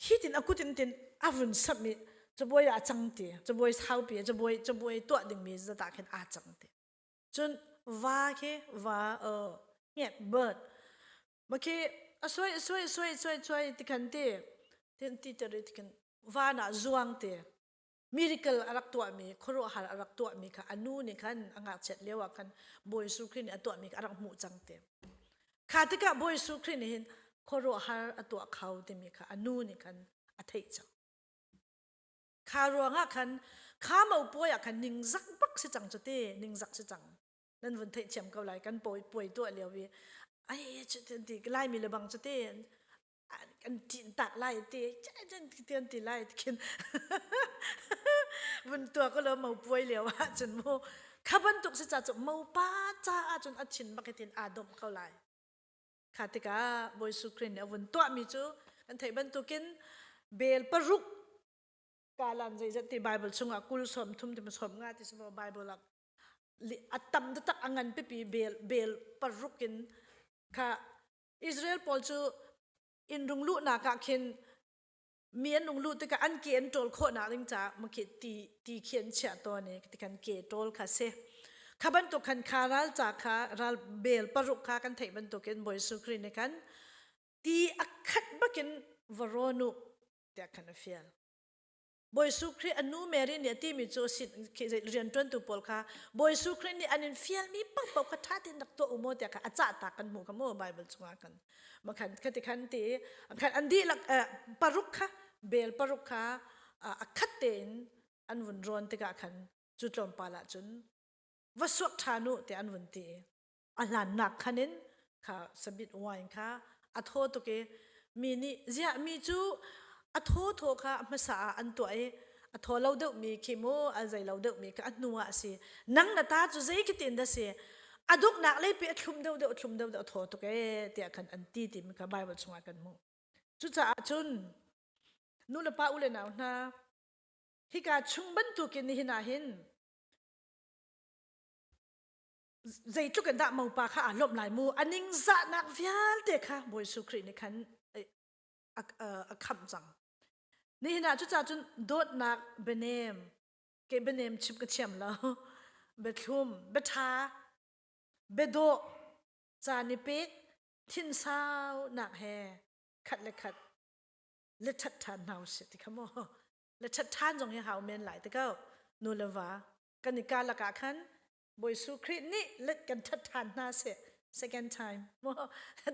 C: ฮีตินอากุตินอาวุนสับมีจะบอยอาจังเตียจะบอยเท้าปีจะบอยตัวดึงมีจะตากเห็นอาจังเตียจนว่าเนี่ยเบิร์ดเมื่อกี้สวยที่กันเตียที่จะเรียกกันว่าน่ะจวงเตียmiracle อารักตัวมีครัวหาอารักตัวมีค่ะอันนู้นนี่คันอังอาเช็ดเลี้ยวกันบอยสุครีนตัวมีอารักหมู่จังเต็มข้าที่กับบอยสุครีนเห็นครัวหาตัวเขาเต็มมีค่ะอันนู้นนี่คันอัฐิจังข้ารัวงะคันข้ามาป่วยคันนิ่งจักปักสิจังจุดเตนิ่งจักสิจังนั่นวันเทเฉียมเกาไหลกันป่วยตัวเลี้ยววีไอ้จุดที่ไล่มีระบังจุดเตกันตีตักไล่ตีจันที่ตีไล่กินวันตัวก็เริ่มมาป่วยแล้วจนโมข้าบรรทุกสิจ่าจนโมป้าจ้าจนอัดชินบักตินอาดมเข้าไล่ข้าติกาบอยสุครีนเนี่ยวันตัวมีจูกันไทยบรรทุกินเบลปรุกกาลันใจจันที่ไบเบิลชงอากุลสมทุ่มที่มันสมงาที่สมไบเบิลลักอัตตมตักอังันปีเบลปรุกินข้าอิสราเอลพอลจูอินรุงลุนักเข็นเมียนรุงลุติกาอันเกียนโจลโคนาลิงจ้ามาเกตีเขียนเชื่อตัวนี้ติกันเกโจลค่ะเซข้าบันตุกันคารัลจากข้ารัลเบลปรุกข้ากันไทยบันตุกันบอยสุครีนกันตีอักขัดบักินวโรนุเดียกันเฟียลบอยสุครีอันนู้เมรินเนี่ยที่มีโจสิตเรียนต้นตุปอลค่ะบอยสุครีนี่อันนี้เฟียลมีปักปักกระทาตินดักตัวอุโมเดียค่ะอาจารย์ตากันหมู่กับโมไบเบิลสงากันมาขันคติขันตีขันอันดีลักปรุกค่ะเบลปรุกค่ะอักขัดเต็นอันวุ่นร้อนติกาขันจุดลมปาละจุนวัสดุฐานุแต่อันวุ่นตีอันหลานหนักขันินค่ะสบิดวายค่ะอัทโหตุเกมีนี่เจ้ามีจูอัทโหค่ะมาสาอันตัวอัทโหเราเด็กมีคิโมอันใจเราเด็กมีก็อันนัวสินังนาตาจูใจกิตินดาสิ อดุกนักเลยไปทุ่มเดียวทุ่มเดียวทอตุกเตียกันอันตีติมกับไบเบิลสงกันมุจุจ้าจุนนู่นละป้าอุเลนเอานะฮิกาชุงบันตุกินนี่นาหินใจจุกันดามาปาค่ะอารมณ์หลายมูอันนิงจะนักวิาลเด็กค่ะบอยสุครีนี่คันคำจังนี่นะจุจ้าจุนโดดนักเบเนมเก็บเบเนมชิบกระเทียมแล้วเบทุมเบทาเบโดจานิปิกทินสาวนักแฮขัดเล็กขัดเล็ดทัดทานเอาเสร็จที่ขโมเล็ดทัดทานจงให้หาวเมนหลายแต่ก็นูเลวากันนิการละกะขันบอยสุครีนี่เล็ดกันทัดทานน่าเสร็จ second time โม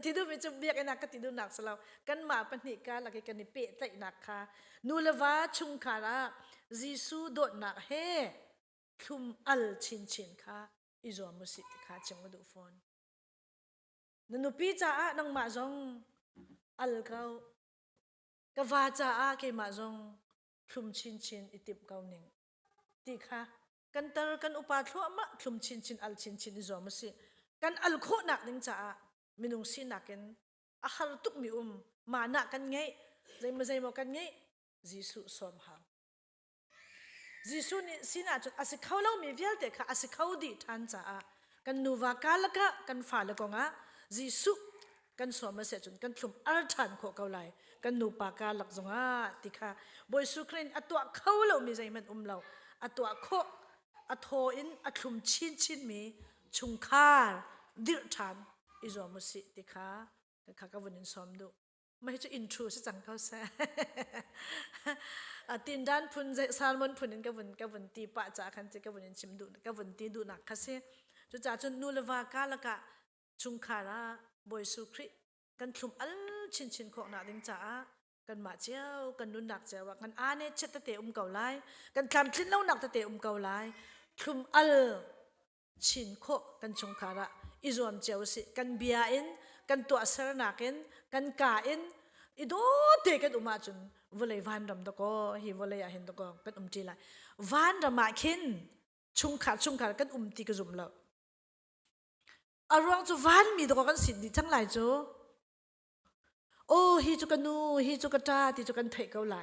C: ที่ดูมีจุดเบียกไอ้นักก็ที่ดูหนักสลาวกันมาปนิการละกันนิเปะแต่นักค่ะนูเลวาชุงคาระจิสูโดดนักเฮทุมอัลชินค่ะอิจอมุสิติค่ะจังมาดูฟอนนันนุปีจ้านังมาจงอัลเกากวาจ้าเกมาจงทุมชินอิติบเกาหนึ่งติค่ะกันเตอร์กันอุปาทัวมะทุมชินอัลชินอิจอมุสิกันอัลโคนักหนึ่งจ้ามินุงสินักกันอาหารตุกมีมานักกันไงใจมากันไงจิสุสอมหาจิสุนี่สินาจุดอาศัยเขาเล่ามีเวลเด็กค่ะอาศัยเขาดีทันจ้ากันนูวากาลกะกันฝ่าละกงะจิสุกันสวมมาเสียจนกันทุ่มอัลทันโคเกาไลกันนูปากาลักจงะติค่ะบอยสุครีนอัตัวเขาเล่ามีใจมันเราอัตัวโคอัทโฮอินอัทุ่มชินมีชุงคาร์ดิรทันอิจอมุสิติค่ะกันข้าก็วันนี้ซ้อมดูไม่ให้จะอินทรูสักจังเขาแซ่ตินด้านพุนใจซาลมอนพุนนั้นก็วันตีปะจากขันจะก็วันนี้ชิมดูก็วันตีดูหนักค่ะเสียจุดจ่าจนนูเลวากาละกะชุงคาระบอยสุครีกันทุ่มอัลชินของหนาดิงจ้ากันมาเจ้ากันนุนหนักเจ้าว่ากันอาเนเชตเตะเกาไลกันคลำชิ้นเล่าหนักเตะเกาไลทุ่มอัลชินโคกันชุงคาระอิจอมเจ้าสิกันเบียอินกันตัวเสรนักอินกันกาอินอีโดเตกันมาจุนวลัยวันดำตะโกฮิวลัยเห็นตะโกกันจีไลวันดำมาขินชุงขากันตีกระจุมแล้วอารมณ์จูวันมีตะโกกันสิดีทั้งหลายจูโอ้ฮิจูกันนูฮิจูกันตาที่จูกันเทกเอาไหล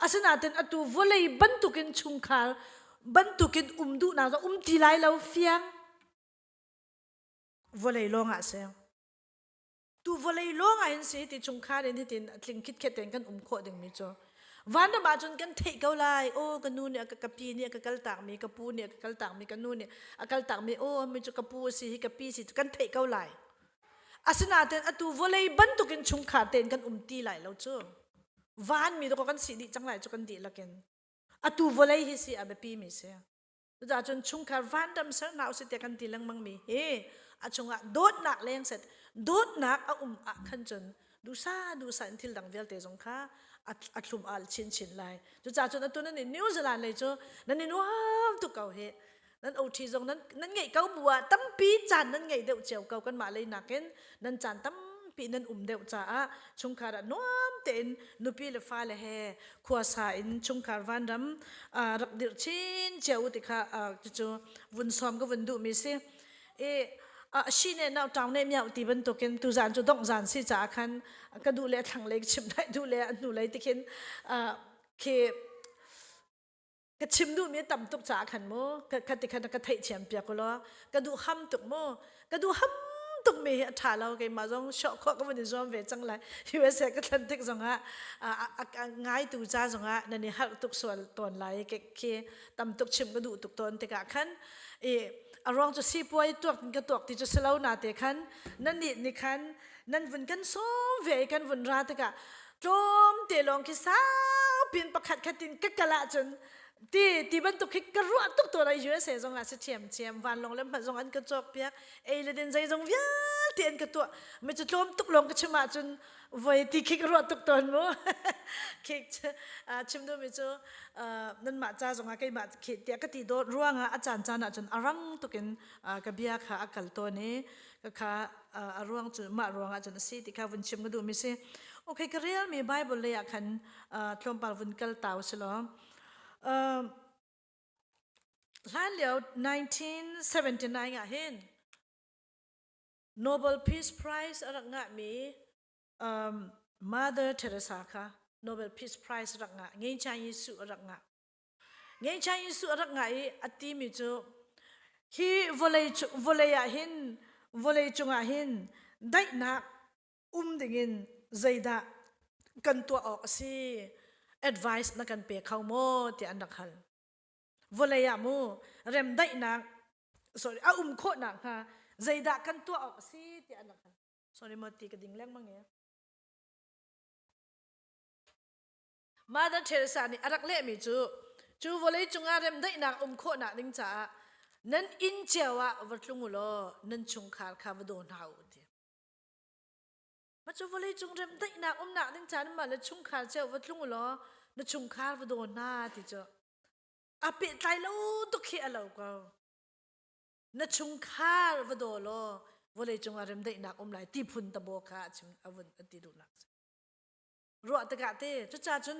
C: อาสนาเต็นอตูวลัยบันตุกินชุงขาบันตุกินดูนาจะตีไลแล้วเฟียงวลัยลงอ่ะเสียตูวลัยลงอ่ะเห็นสิที่ชุงขาเดินที่ตินลิงคิดแค่เต็นกันโคดึงมิจูวันนั้นมาจนกันเทกเอาไหลโอ้กันนูเนี่ยกับปีเนี่ยกับกัลตากมีกับปูเนี่ยกับกัลตากมีกันนูเนี่ยกัลตากมีโอ้มีจูกับปูสิกับปีสิกันเทกเอาไหลอาสนาเต็นอตูวลัยบันตุกินชุงขาเต็นกันตีไหลแล้วจูวันมีตัวกันสิดีจังไหลจูกันดีละกันอตูวลัยฮิสิอาเบปีมิเสียแต่จนชุงขาวันดำเสนาวสิเตกันตีลังมังมีเฮอาชงอ่ะโดดหนักเลี้ยงเสร็จโดดหนักอ่ะขันจนดูซาอินทิลดังเวลเตจงค่ะอัดลุมอัลชินไลจุจ่าจนตัวนั้นในนิวซีแลนด์เลยจูนั่นในว้าวตุกเก่าเฮนั่นโอทีจงนั้นไงเก่าบัวตั้มปีจันนั่นไงเดี๋ยวเจียวเก่ากันมาเลยนักเห็นนั่นจันตั้มปีนั่นเดี๋ยวจ่าชงคาระน้อมเต็นนุปีเลฟ้าเลยเฮขวาสายชงคารวันดำรักเดือดชินเจียวติค่ะจูวุ่นซ้อมก็วุ่นดูมิสิชีเนี่ยน่าจังเนี่ยมีเอาตีบันตุกินตุจานจุดงจานสิจ่าคันก็ดูแลทางเล็กชิมได้ดูแลหนูเลยติกินเคก็ชิมดูมีต่ำตุกจ่าคันโมก็ติคันก็ไทยเฉียมเปียกก็ล้อก็ดูห้ำตุกโมก็ดูห้ำตุกมีถ่าเราเกมาจงช็อกก็วันนี้จอมเวจังไรUSA ก็ทันติกจงง่ายตุจ่าจงนั่นนี่หักตุกส่วนตอนไรเคต่ำตุกชิมก็ดูตุกตอนติกะคันอารมณ์จะซีป่วยตัวกันตัวที่จะเสลาหนาเตะขันนั่นนี่ขันนั่นวันกันซ้อมเวกันวันราตกะจมเตะลงคิสาวปีนประคัดขัดตินกักกะละจนตีบันตุกขิกกระรัวตุกตัวอะไรอยู่เสียจงอาศัยเฉียมวันลงแล้วมันจงอันกระจกเปียกเลยเดินใจจงวิ่งเตียนกระตัวมันจะจมตุกลงกระชมาจนวัยตีขิกกระรัวตุกตัวมั้งขิกชิมดูมิจูนั่นมาจ้าจงอาใครมาขิดเตียกตีโดดร่วงอาจารย์จานะจนอารังตุกินกระเบียค่ะอากาศตัวนี้ก็ค่ะร่วงจนมาร่วงอาจารย์สิที่ค่ะวันชิมก็ดูมิสิโอเคก็เรียลมีไบเบิลเลยอ่ะคันทรมปาลวันกัลตาวสิล้อหลังเดียว1979อ่ะเห็น Nobel Peace Prize รักงะมีMother Teresa ค่ะ Nobel Peace Prize รักงะเงี้ยชายยิสุรักงะเงี้ยชายยิสุรักงะอัติมิจูฮีvolleyหิน volley จงหินได้นักดิ่งใจดากันตัวออกสิ advice นักกันเปียเข้าโมที่อันดักฮัล volley มูเริ่มได้นัก sorry โคนักค่ะใจดากันตัวออกสิที่อันดักฮัล sorry มตีกระดิ่งแรงมั้งเนี่ย Mother Teresa นี่รักเล่มิจู volley จงเริ่มได้นักโคนักดิ้งจ้านั้นอินเจวะวัดลุงโลนั้นชงคาร์คาวโดนหาวทีมาจูวเลยจงเริ่มได้นักนักดิ้งจานมาแล้วชงคาร์เจววัดลุงโลนั้นชงคาร์วโดนหน้าที่เจ้าอาเปิดใจแล้วตุกเขียแล้วก็นั้นชงคาร์วโดนโลวเลยจงเริ่มได้นักไหลที่พุนตะโบกาชิมอวันอติดูนักรัวตะกะเต้จะจ่าจน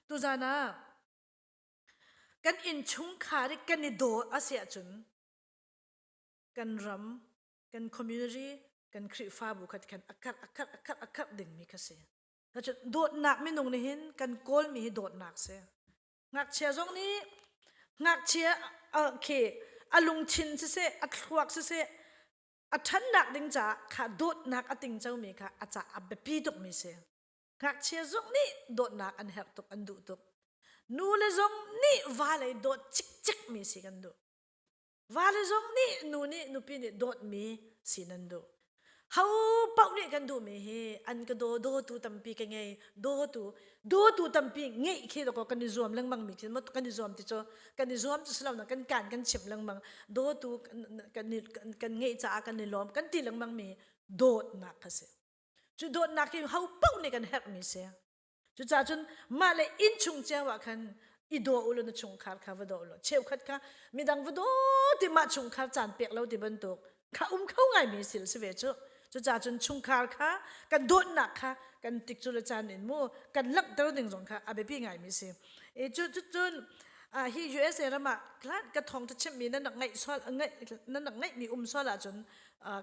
C: ตุจานากันอินชงคาริกันนิโดอาเซียจุนกันรำกันคอมมูนิตี้กันคริฟาบุคัดกันอักดึงมีกษีแล้วจะโดดหนักไม่นงนี่เห็นกันโกลมีโดดหนักเสียงักเชียร์ตรงนี้งักเชียร์เคอลุงชินเสียอัดขวักเสียอัดทันหนักดึงจ่าขาโดดหนักอัดติงเจ้ามีค่ะอาจจะอับเบปีตุกมีเสียงักเชียร์ตรงนี้โดดหนักอันเฮกตุกอันดุตุกนูเลซงนี่วาเลยโดดจิกมีสิกันดูวาเลซงนี่นูปีนี่โดดมีสินันดูเฮาเป่าเนี่ยกันดูมีเฮอันก็โดตูตัมปีกันไงโดตูตัมปีไงคิดก็กันนิซวมเรื่องบางมีคิดมั้กันนิซวมที่โจกันนิซวมจะสลาวนะกันชิมเรื่องบางโดตูกันไงจ้ากันนิลอมกันตีเรื่องบางมีโดดหนักเสียจุดโดดหนักที่เฮาเป่าเนี่ยกันเฮกมีเสียจุดจ้าจนมาเลยอินชุงเจ้าว่าคันอีโดอุลนชุงคาร์คาวโดอุลเชี่ยวขัดค่ะมีดังวโดที่มาชุงคาร์จานเปียกเราที่บรรทุกข้าเข้าไงมีสิลสเวจุจุดจ้าจนชุงคาร์ค่ะกันโดดหนักค่ะกันติกจุลจานอินมูกันลักเตอร์ดึงสงค่ะอาเบพี่ไงมีสิจุดฮีUSA ละมากลาดกระทงจะชิมมีนั่นหนักไงซ้อนไงนั่นหนักไงมีซ้อนละจน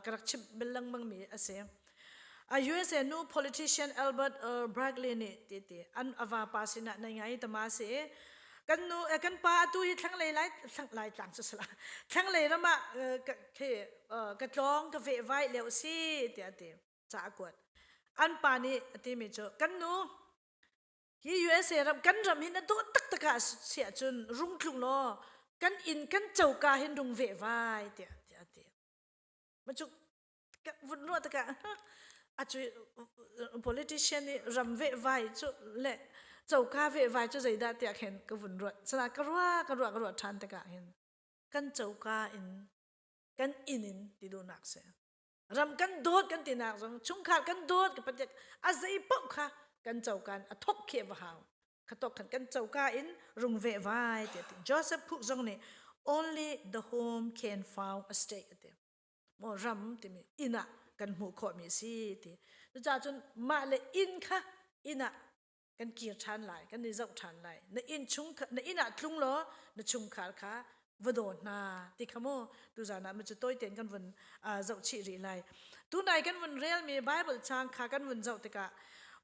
C: กระชิมเป็นลังมังมีเสียUSA nu politician Albert Braggley ni ti an ava pasina na ngai tama se kan nu kan pa tu hi thlang lai tlang sa sala thlang lai rama ke ka tlong ka ve vai leu si ti cha kwat an pa ni ti mi cho kan nu hi USA ram kan ram hin do tak taka sia chun rung thlung lo kan in kan chauka hin rung ve vai ti ma chu vun no taka actually politician ni ram ve vai chu le chau ka ve vai chu zai da tia khen ka vun ro sala ka ro than ta ka hin kan chau ka in kan in ti do nak se ram kan dot kan ti nak jong chung kha kan dot ka patek a zai pau kha kan chau kan a thok khe wa haw ka tok kan chau ka in rung ve vai ti Joseph Cook jong ni only the home can found a stay at them mo ram ti mi inaกันหูขอมีสิทีจ้าจนมาเลยอินค่ะอินะกันเกียร์ชันไหลกันในเจ้าชันไหลในอินชุงในอินะทุงล้อในชุงขาค่ะวโดนนาติขโมตุจานะมันจะต้อยเตียนกันวันเจ้าชีรีไหลตัวไหนกันวันเรียลมีไบเบิลช่างขากันวันเจ้าติกะ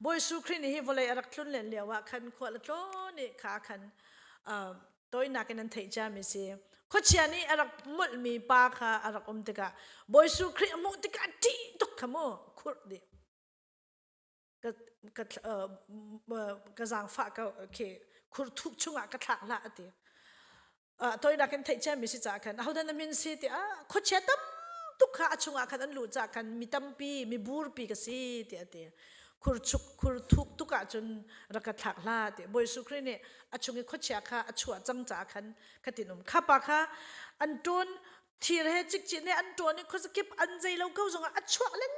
C: บอยสุครินี่วอลเลยรักทุนเหลนเหลียวว่าคันขวดละโตนี่ขาคันตัวนักกันนั้นเทจามิสิข้อเชียนี่รักมุดมีปาค่ะรักติกะบอยสุคริมุติกะที่ตุกขโมขุดดิกะจางฟ้าก็โอเคขุดทุกช่วงกะทักละติตัวนักกันเทจามิสิจากกันเอาดันมินสิติข้อเชียตั้มตุกขาช่วงกันนั้นรู้จักกันมีตั้มปีมีบูร์ปีกสิติขุดทุกตุกะจนรักทักละติบอยสุครินี่ช่วงข้อเชียค่ะชัวจังจากกันขัดนุ่มข้าปะค่ะอันต้นทีเรจิกจีเนี่ยอันตัวนี้เขาจะเก็บอันใจเราเขาส่งชัวเล่ง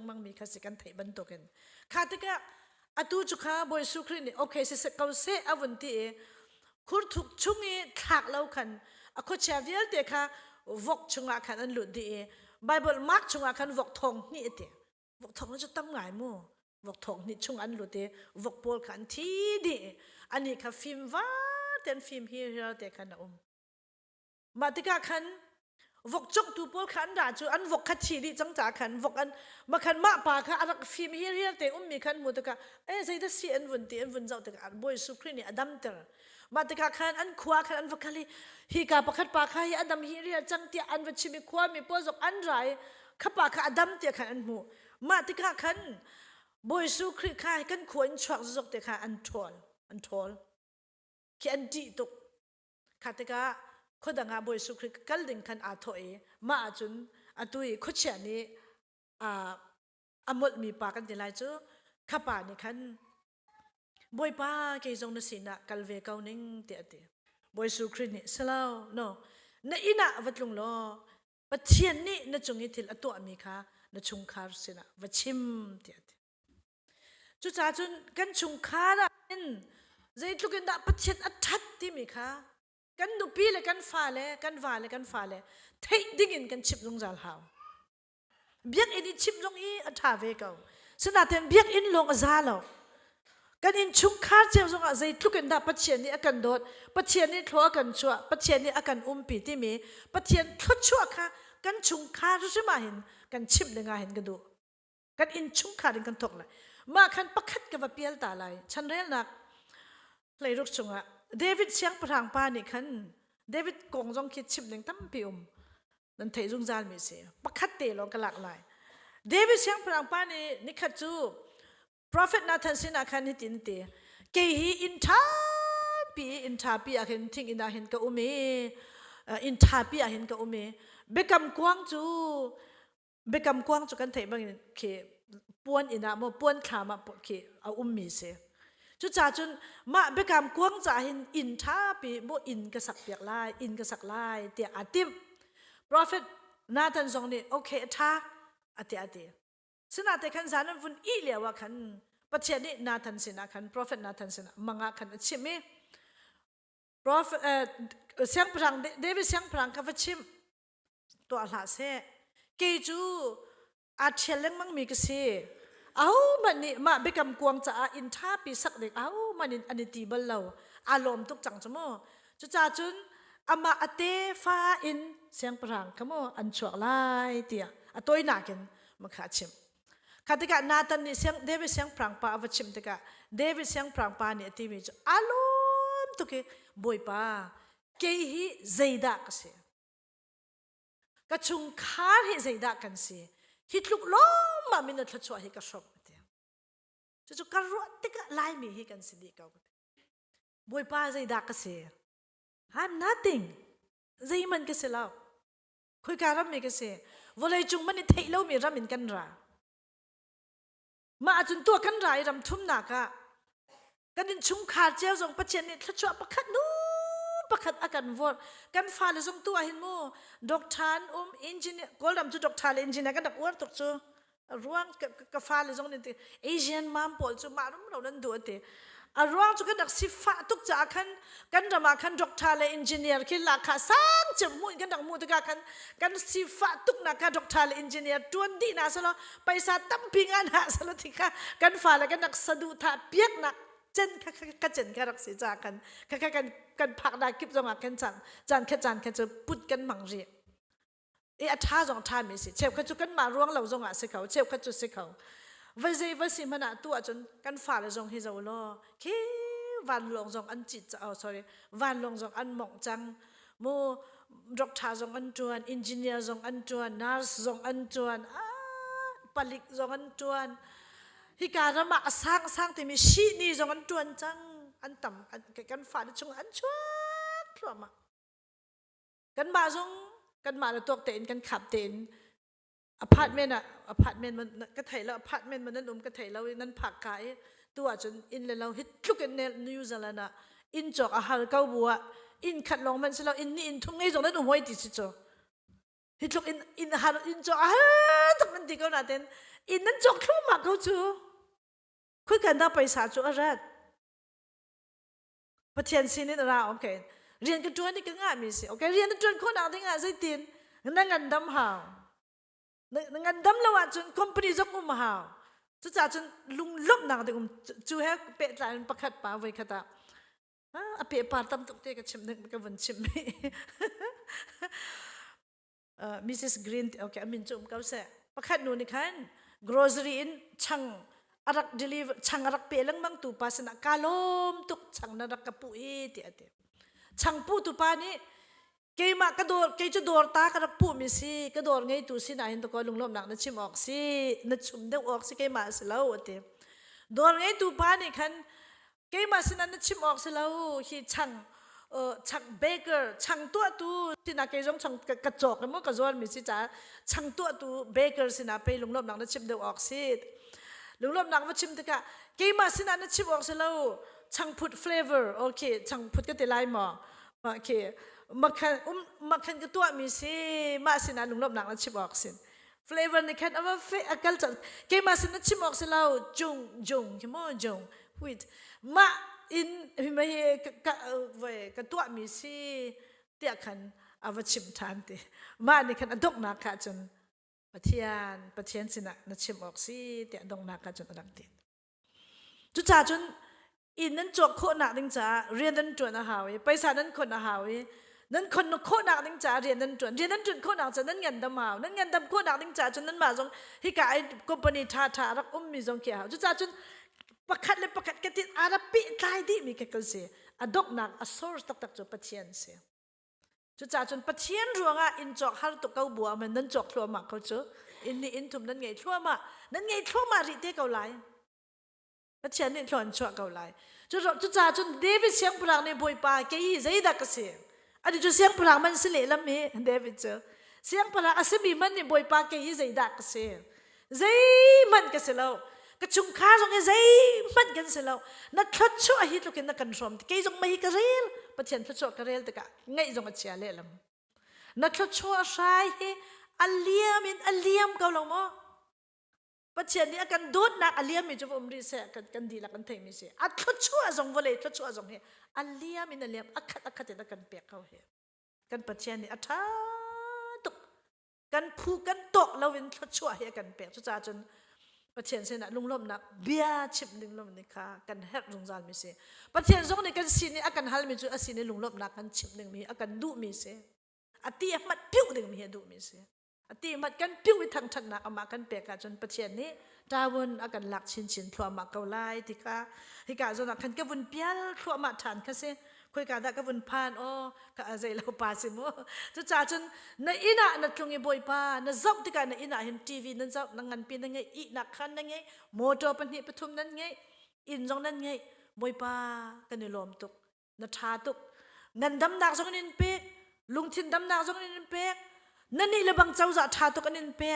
C: มังมีข้าศึกกันไทยบรรทุกันข้าติกะตัวจุกข้าบอยสุครินี่โอเคเสร็จเขาเสียอวันที่ขุดทุกช่วงนี้ทักเราคันข้อเชียเวลเด็กค่ะวกช่วงอาคันอันหลุดดีไบเบิลมาร์กช่วงอาคันวกทองนี่เด็กวกทองจะตั้งไงมั่ววกทองนี่ช่วงอันหลุดดีวกโพลขันที่ดีอันนี้ค่ะฟิล์มว่าเต็นฟิล์มฮีโร่เด็กขันมาติกาคัน วกจงตูปอลขันด่าจูอันวกขัดชีดิจังจ่าขันวกอันมาขันมาป่าค่ะอันฟิล์มเฮียเตะมีขันมุตกะใจได้สีอันวันตีอันวันเจ้าตกะอันบอยสุครีนี่อดัมเตอร์มาตกะขันอันขวาขันอันวกขันฮีกาปะขัดป่าค่ะอดัมเฮียจังเตียอันวัชิมีขวามีปอจกอันไรขับป่าค่ะอดัมเตียขันอันมูมาตกะขันบอยสุครีค่ะกันขวานชวักจกเตะค่ะอันทอลขี้อันดีตกขัดตกะคนดังอาบอยสุคริกัลดิงคันอาโถเอมาจุนอาตุยคุชเชนี่อมดมีปากันเดลัยจูข้าป่านี่คันบอยป้าเกยจงนสินะกัลเวกาวนิงเตะเตะบอยสุครินี่สลาวโนนอินะวัดลุงโลปัจเจียนนี่นจงยิทิลอตัวมีค่ะนชุงคาร์สินะวัชิมเตะเตะจุจ้าจุนกันชุงคาร์อินใจทุกินดาปัจเจียนอัดทัดที่มีค่ะกันดูปีเลยกันฟ้าเลยกันว่าเลยกันฟ้าเลยเทดิ่งอินกันชิบลงจาลหาวเบียกอินชิบลงอีอัฐาเวกเอาสนาเต็มเบียกอินลงอาซาลกันอินชุงคาเจ้าจงอาใจทุกันดาปัจเจียนนี่อากันโดดปัจเจียนนี่ทัวกันชัวปัจเจียนนี่อากันปีที่มีปัจเจียนทัวชัวค่ะกันชุงคารู้ใช่ไหมเห็นกันชิบเลยงาเห็นกันดูกันอินชุงคาดิกันตกเลยมาขันปักขัดกับเปียลตาไหลฉันเรียนนักเลยรุกชงอะเดวิดเสียงพรางปานี่คันเดวิดกงจงคิดชิบหนึ่งตั้มปิวนั่นเทจงจานมีเสียปักขัดเตะลงกันหลากหลายเดวิดเสียงพรางปานี่นิคัดจู prophet นาธานสินาคันฮิตินเตเกฮีอินทาปีอาเห็นทิ้งอินาเห็นกับอุเมอินทาปีอาเห็นกับอุเมเบกำกวางจูกันเทบางเคปวนอินาโมปวนขามาปเคเอามีเสียจุจ่าจุนมาเบกามกวางจ่าหินอินท่าปีโบอินกระสักเปียกลายอินกระสักลายเตียอาติม prophet นาธานทรงนี่โอเคท่าอาเตียสนาแต่ขันสารนั้นฟุนอีเลียวว่าขันปัจเจนี่นาธานสินะขัน prophet นาธานสินะมังอาขันชิมิ prophet เสียงพลังเดวิดเสียงพลังกับชิมตัวหลาเสเกจูอาเชลเลงมังมีกษีเอามันนี่มาเบกำกวงจะอินท่าปีสักเด็กเอามันอันนี้ตีบัลเราอารมณ์ทุกจังจมูจุจ่าจุนอามาอเตฟ้าอินเสียงพรางขโมอันชัวไล่เตียอตัวหนักกันมาขาชิมขาติกานาตันนี่เสียงเดวิดเสียงพรางปาอวชิมติกาเดวิดเสียงพรางปานี่ตีมีจุอารมณ์ทุกข์บอยปาเกฮีเจดากเสียกระชุงขาให้เจดากันเสียฮิตลุกล้มมามินทัดชัวให้กระชอบจุกการ์ติกะไล่มีให้กันสิดีเขาบอยป้าใจดักกษีI'm nothing ใจมันกษีแล้วคุยการรับมีกษีวลัยจุงมันนี่เทแล้วมีรามินกันรามาจนตัวกันรายรำทุ่มหนักะกันดินชุงขาดเจ้าส่งปัจเจนี่ทัดชัวประคัดนู้ประคัดอาการวอดกันฟ้าเลยส่งตัวเห็นโมด็อกทานอินจิเนียร์ก็รำจุด็อกทานอินจิเนียร์กันดักวอดตกจูร่วงกับฟ้าเลยส่งนี่ที่เอเชียนมัมพอลจูมารุ่มเราดันดูที่ร่วงจูกันดักสิฟ้าตุกจากกันรำมากันด็อกทานอินจิเนียร์คิดราคาสังจมูกกันดักมูตุกันสิฟ้าตุกนักกันด็อกทานอินจิเนียร์ตัวดีนะสโลไปซาตั้มพิงานนะสโลที่กันฟ้าเลยกันดักสะดุดาเปียกนักเจนกันเจนกันรักษาจากกันผักได้กิบจงอากันจานจะปุดกันมังเรียท่าจงท่ามีสิเชฟขจุกันมาร่วงเราจงอาสิเขาเชฟขจุสิเขาวันสิมันตัวจนกันฝ่าเลยจงฮิจาวล้อแค่วันลงจงอันจิตจะsorry วันลงจงอันหมองจังโมด็อกเตอร์จงอันจวนอินจิเนียร์จงอันจวนนัสจงอันจวนผลิตจงอันจวนฮิการมาสร้างที่มีชีนี่จงอันจวนจังอันต่ำอันกันฝ่าจงอันจวนพร้อมกันมาจงกันมาแล้วตัวเต็นกันขับเต็นอพาร์ตเมนต์มันก็ไทยแล้วอพาร์ตเมนต์มันนั่นก็ไทยแล้วนั่นผักขายตัวจนอินเลยเราฮิตลุกกันในนิวซีแลนด์อินจอกอาหารเกาบัวอินขัดลงมันสิเราอินนี่อินทุ่งไงจงนั้นอุ้มไว้ดิสิจ่อฮิตลุกอินอาหารอินจอกอาหารทั้งนั้นที่เขาหน้าเต็นอินนั้นจอกทุ่งมากเขาจู่ คุยกันได้ไปสาจุอะไรประเทศซีนี่เราโอเคเรียนกันจวนนี่ก็ง่ายมีสิโอเคเรียนกันจวนคนเอาที่ง่ายใส่ตีนนั่งกันดำหาวนั่งกันดำแล้วว่าจนคอมพานีจงหาวจะจ่าจนลุงลบหนังแต่จูให้เปะใจมันประคัดป่าไว้ขดาเปะป่าตั้มตุกเตะกับชิมนึกกับวันชิม Mrs. Green okay amin chum kau se pakhat nu ni khan grocery in chang arak deliver chang arak pelang mang tu pa sana kalom tuk chang na rak kapu ti ate chang pu tu pa ni keima ka dor ke chu dor ta ka rak pu mi si ka dor ngai tu si na hin to ko lunglom nak na chim ok si na chum de ok si keima se lo ate dor ngai tu pa ni khan keima sin na chim ok se lo hi chang chang baker chang tua tu tina ke jong chang ka chok mo ka zon mi si cha chang tua tu baker sina pe lunglom nak na chim de ok si lunglom nak ma chim te ka keima sin na chim ok se lo chang put flavor okay chang put ka te lai mo okay makhan ka tua mi si ma sin na lunglom nak na chim ok sin flavor ni khan ava fe akal cha keima sin na chim ok se lo jung ke mo jung wait ma in ma he ka ve ka tua mi si te khan ava chim than te ma ni khan adok na kha chun pathian sina na chim ok si te adok na kha chun adak te chu cha chun in nan chok kho na ding cha rian nan chon na hawi paisa nan khon na hawi nan khon no kho na ding cha rian nan chon kho na cha nan ngan dam haw nan ngan dam kho na ding cha chun nan ma jong hi ka ai company tha rak mi jong ke haw chu cha chun pakhat le pakhat ka tin arapi tai di mi ke kal se adok nak a source tak chu pathian se chu cha chun pathian ruanga in chok har to kau bua man nan chok thlo ma ko chu in ni in thum nan ngei thlo ma ri te kau lai pathian ni thon chok kau lai chu cha chun David siang prang ne boi pa ke hi zai da ka se adi chu siang prang man se le lam me David chu siang prang asimi man ni boi pa ke hi zai da ka se zai man ka se lo ka chung kha jong e zai man kan se lo na thot chu a hi to ken na kan rom ke jong mai ka rel pathian thot chu ka rel te ka ngai jong a chia le lam na thot chu a sai he aliam ka lo mo pathian ni akan dot nak aliam mi chu umri se kan di la kan thei mi se a thot chu a jong vole thot chu a jong he aliam akhat da kan pe ka he kan pathian ni atha tuk kan phu kan tok lo win thot chu a he kan pe chu cha chun pathian se na lunglom na bia chip lunglom ni kha kan hek rungzal mi se pathian jong ni kan sin ni akan hal mi chu asin ni lunglom na kan chip ning mi akan du mi se ati mat piu ding mi du mi se ati mat kan piu wi thang thang na ama kan pe ka chon pathian ni tawon akan lak chin thwa ma kau lai ti ka hi ka jona kan ka bun pial thwa ma than ka se khoi ka da ka bun phan o ka azai lo pa si mo chu cha chun na ina na tlungi boi pa na zau ti ka na ina hin tv na zau na ngan pin na ngai i na khan na ngai motor pan hi pathum nan ngai in jong nan ngai boi pa ka ni lom tuk na tha tuk nan dam nak jong nin pe lung thin dam nak jong nin pe nan ni le bang chau za tha tuk anin pe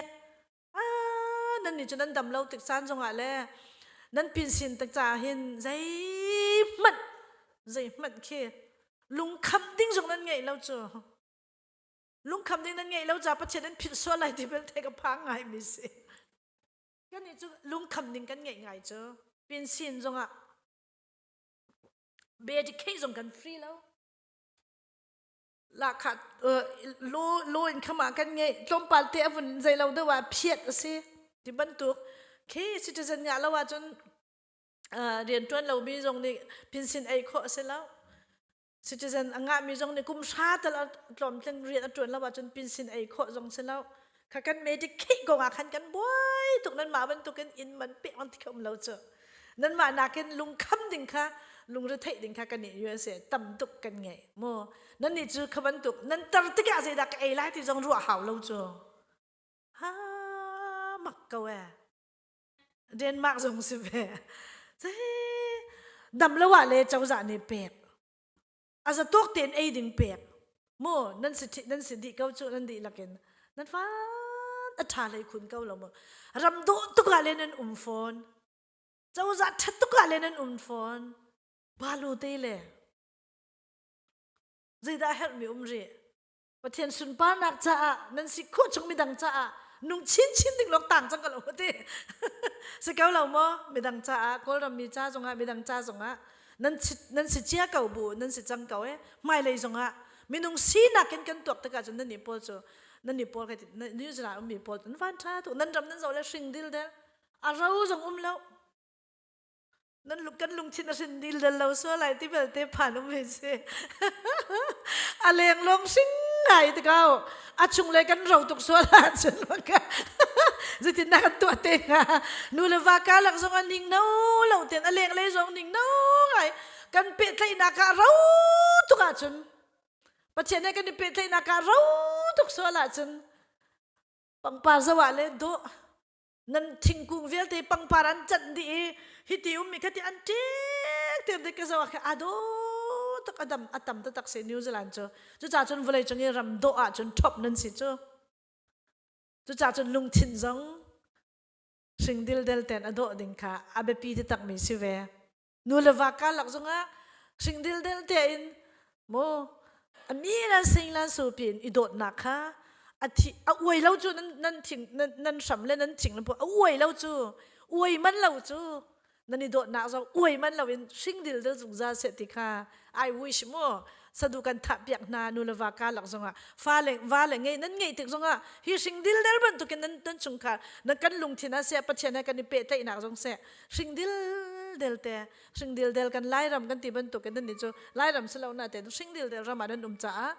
C: nan ni chunan dam lo tik san jong a le nan pin sin tak cha hin zai mat ke lung kham ding jong nan ngai lo chu lung kham ding nan ngai lo cha pathian nan phit so lai ti bel te ka phang ngai mi se kan ni chu lung kham ding kan ngai chu pin sin jong a be di ke jong kan free lo la khat lo in khama kan ngai tlom pal te avun zai lo da wa phiat ase ti ban tu ke citizen ya lo wa chun rian tuan lo mi jong ni pin sin ai kho se lo citizen anga mi jong ni kum sha ta tlom teng rian tuan lo wa chun pin sin ai kho jong se lo kha kan me di ke go nga khan kan boy tuk nan ma ban tu kan in man pe on ti khom lo chu nan ma na ken lung kham ding kha lung re thei ding kha kan ni yu se tam tuk kan ngai mo nan ni chu khaban tuk nan tar ti ka se da ka ai lai ti jong ru haw lo chu ha mak ka wa Denmark jong se ve dam lo wa le chau za ni pek asa tok ten ai ding pek mo nan si di kau chu nan di lakin nan fa a tha lai khun kau lo mo ram do tu ka le nan phone chau za that tu ka le nan phone ba lu te le zai da help mi re pathian sun pa nak cha nan si khu chung mi dang cha nung chin ding lok tang chang ka lo te se kau lo mo mi dang cha kol ram mi cha jong a mi dang cha jong a nan si chia kau bu nan si chang kau e mai lei jong a mi nung si na ken tok ta ka jong nan ni pol chu nan ni pol ka ti ni jra mi pol nan van tha tu nan ram nan zo le sing dil de a rau jong lo nan luk kan lung chin a sin dil de lo so lai ti bel te phan me se a leng long sing ngai te kau chung le kan ro tuk so la chun maka zitin na kan tua te nga nu le va ka lak zong ning no lo ten aleng le zong ning no ngai kan pe thai na ka ro tuk a chun pathian ne kan pe thai na ka ro tuk so la chun pangpar zawa le do nan thingkung vel te pangparan chan di hiti mi khati an tek te de ka zawa ka ado tak adam atam ta tak se New Zealand cho cha chun volei chang ram do a chun top nan si cho cha chun lung thin zong sing dil del ten ado ding kha abe pi te tak mi si ve nu le va ka lak zonga sing dil del te in mo amira sing lan su pin i dot na kha athi a oi lo chu nan thing nan sam le nan thing lo po a oi lo chu oi man lo chu nani dot na zo oi man lo in sing dil del zung za se ti kha I wish mo sadukan tapyak na nulawa ka lak zonga va le ngei nan ngei tik zonga hi sing dil del ban tu ken nan chungkha na kan lung thina se pachena kan ni pe te ina zong se sing dil del kan lai ram kan ti ban tu ken ni chu lai ram se lo na te sing dil del ramadan cha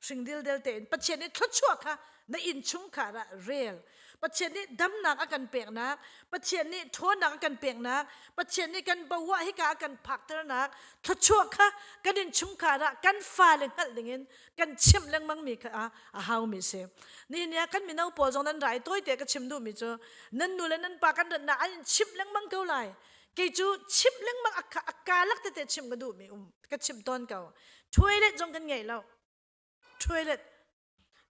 C: sing dil del te pacheni thachua kha na in chungkha ra real pacheni dam nak akan pek nak pacheni thon nak akan pek nak pacheni kan bawa hi ka akan phakter nak thachua kha kan in chungkha ra kan fa le ngal dingin kan chim leng mang mi kha a hau mi se ni nia kan mi nau pol jong nan rai toi te ka chim du mi chu nan nu le nan pa kan na an chim leng mang ko lai ke chu chim leng mang akka lak te chim ga du mi ka chim ton ka toilet jong kan ngei lo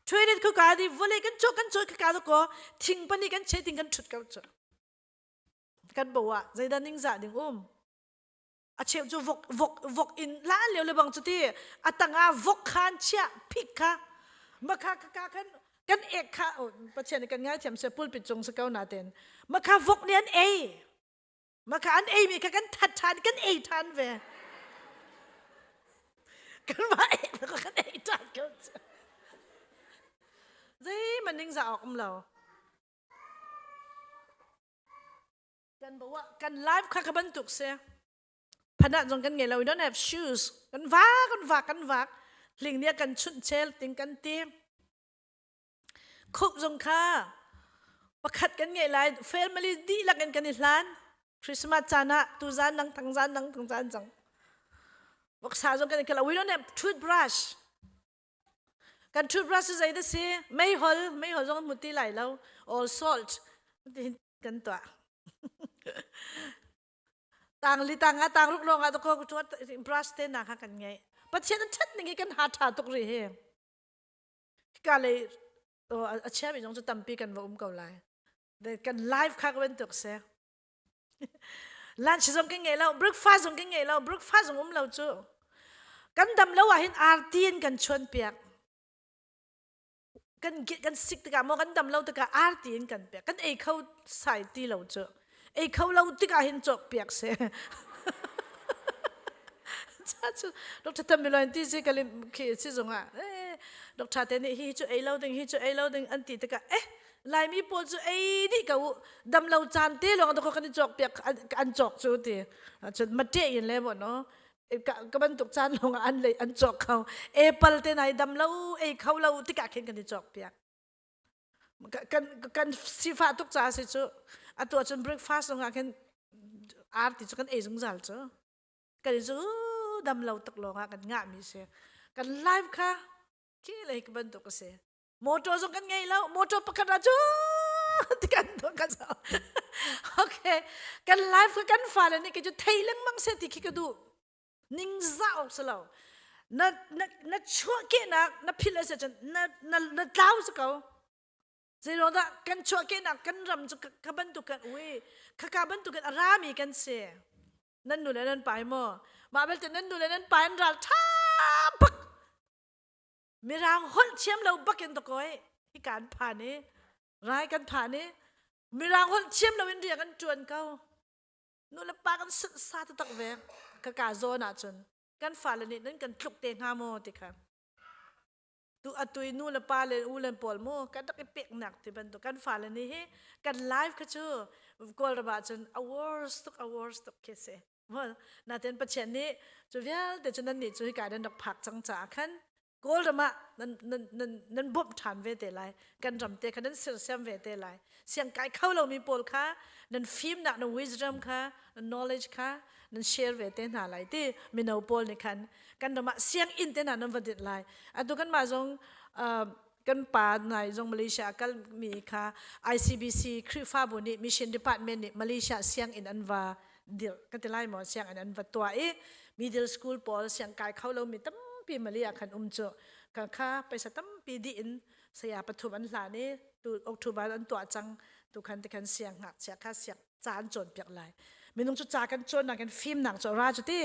C: toilet ko ka di vole kan chok ka ko thing pani kan che ting kan thut ka chu kan bawa zaida ning za ding a cheu chu vok in la le bang chu ti atanga vok khan chia phik kha makha ka kan ek kha pachen kan ngai thiam se pul pi chung sa kau na ten makha vok ni an e makha an e mi ka kan that kan e than ve kan ma e kan e than ka zai maning za ok lo kan bawa kan live kha ka ban tuk se phana jong kan nge lo we don't have shoes kan va ling nia kan chun chel ting kan ti khup jong kha pakhat kan nge lai family di la kan ni hlan Christmas chana tu zan nang thang zan jang bok sa jong kan kala we don't have toothbrush kan toothbrush zai da se mai hol jong muti lai lo all salt kan to tang ruk long a to ko chuat brush te na kha kan ngai patchen chat ni kan ha tha tok ri he ka le a che bi jong chu tampi kan wa ko lai de kan live kha kan tok se lunch jong kan ngai lo breakfast jong kan ngai lo breakfast jong lo chu kan dam lo wa hin artin kan chon piak kan sik ta mo kan dam lo ta ka artin kan piak kan ei khau sai ti lo chu ei khau lo ti ka hin chok piak se chachu doctor tamiloin ti se kalim khi si zonga doctor te ni hi chu ei lo ding an ti ta ka lai mi pol chu ei di ka dam lo chan te lo ko kan chok piak an chok chu ti chu mate yin le bo no ka ban tuk chan lo an le an chok khau apple te nai dam lo ei khau lo ti ka khen kan chok piak kan sifa tuk cha se chu atu chun breakfast nga khen arti chu kan ei jung zal chu kan chu dam lo tak lo nga kan nga mi se kan live kha ki le ka ban tuk se motor jong kan ngei lo motor pakhat ra chu ti kan to ka sa okay kan live kha kan fa le ni ke chu theileng mang se ti ki ka du ning za ok salo na chua ke na phil se chen na tau se ko zero da kan chua ke na kan ram chu ka ban tu kan we ka ban tu kan arami kan se nan nu le nan pai mo ma bel te nan nu le nan pai ral tha pak mirang hol chiam lo bakin to koi hi kan pha ni rai kan pha ni mirang hol chiam lo in ria kan chuan kau nu le pa kan sa ta tak ve ka zo na chun kan fa le ni nan kan thluk te nga mo ti kha tu atui nu le pa le u le pol mo kan tak pek nak ti ban to kan fa le ni he kan live ka chu kol ra ba chun hours tok ke se mo na ten pa chen ni chu vial te chun ni chu hi ka dan dok phak chang cha khan โกลด์มานั่นบบฐานเวเตไลกันรำเตะกันนั้นเสียงเสียงเวเตไลเสียงไก่เข้าเรามีโปลค่ะนั่นฟิล์มนักนั่น wisdom ค่ะนั่น knowledge ค่ะนั่น share เวเตน่าไลที่มีเอาโปลนี่คันกันรำมาเสียงอินเตน่านั่นวันเด็ดไลอันตัวกันมาจงกันป่าในจงมาเลเซียกันมีค่ะ ICBC คริฟ้าบุนี Mission Department นี่มาเลเซียเสียงอินอันว่าเดียวกันที่ไลหมอเสียงอันว่าตัวmiddle school ปอเสียงไก่เข้าเรามีตั้มปีมาเลียคันโจกันค่ะไปสตั้มปีดินสยามปฐุมอันหลานี่ตูออกทุบาอันตัวจังตูคันที่คันเสียงหักเสียค่าเสียงจานจนเปียกไหลมีนุ่งจุดจากันจนหนักกันฟิล์มหนักจราจุดที่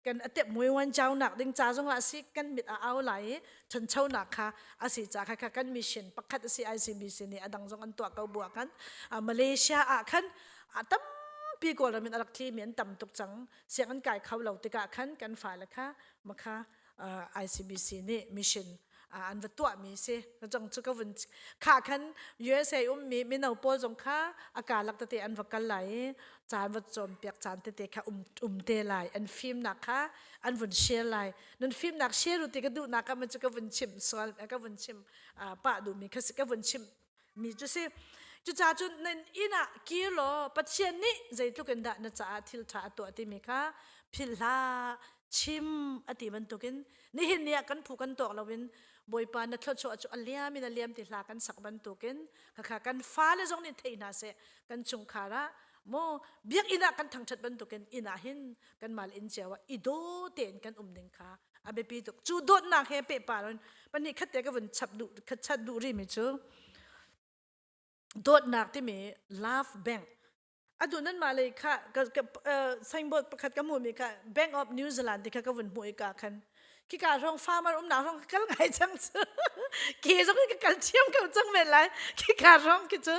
C: กันเตะมวยวันเจ้าหนักดึงจ้าจงอาศิกันมิดเอาไหลฉันเช่าหนักค่ะอาศิจ้าค่ะกันมิชชั่นปักขัดอาศิ ICBC นี่อดังจงอันตัวเกาบวกกันมาเลเซียคันตั้มปีก่อนเรามีอะไรที่เหมือนต่ำตุกจังเสียงอันไก่เขาเราติกะคันกันฝ่ายละค่ะมาค่ะICBC นี่มิชชั่นอันวัตถุมีเสก็จงชุกวันข้าคัน USA มีเอาโปจงค่ะอากาศลักตะอันวักกันไหลจานวัดจมเปียกจานเตะค่ะเตะไหลอันฟิล์มนักค่ะอันวันเชียร์ไหลนั่นฟิล์มนักเชียร์รู้ติกะดูนักมันจะก็วันชิมสวนก็วันชิมป้าดูมีค่ะสิก็วันชิมมีจุดสิจุดจ้าจุดนั่นอินะกิโลปัจเจียนนี่ใจทุกันดะนั่นจะทิลท่าตัวที่มีค่ะพิลาชิมอติมันตุกินนี่เห็นเนี่ยกันผูกกันตอกเราเป็นบอยปานนัทโชว์อัลเลียมินาเลียมติลากันสักบันตุกินค่ะกันฟ้าเลยจงนี่เทน่าเสกันชงคาระโมเบียกอินะกันทั้งชัดบันตุกินอินะหินกันมาลินเจวะอิโดเตนกันดิงค่ะอาเบปีตุกจูโดดนักเฮเปปาลอนปันนี้ขัดเตะกันวันฉับดูขัดชัดดูริมิจูโดดนักที่มี Love Bank อดูนั้นมาเลยค่ะกับไซน์บอร์ดประกาศกำมูมีค่ะ Bank of New Zealand ที่ค่ะก็วันมวยกันขี้การร้องฟ้ามาหนาวร้องกันไงจังซื้อขี้จังขี้การเชี่ยมกันจังเป็นไรขี้การร้องขี้จื้อ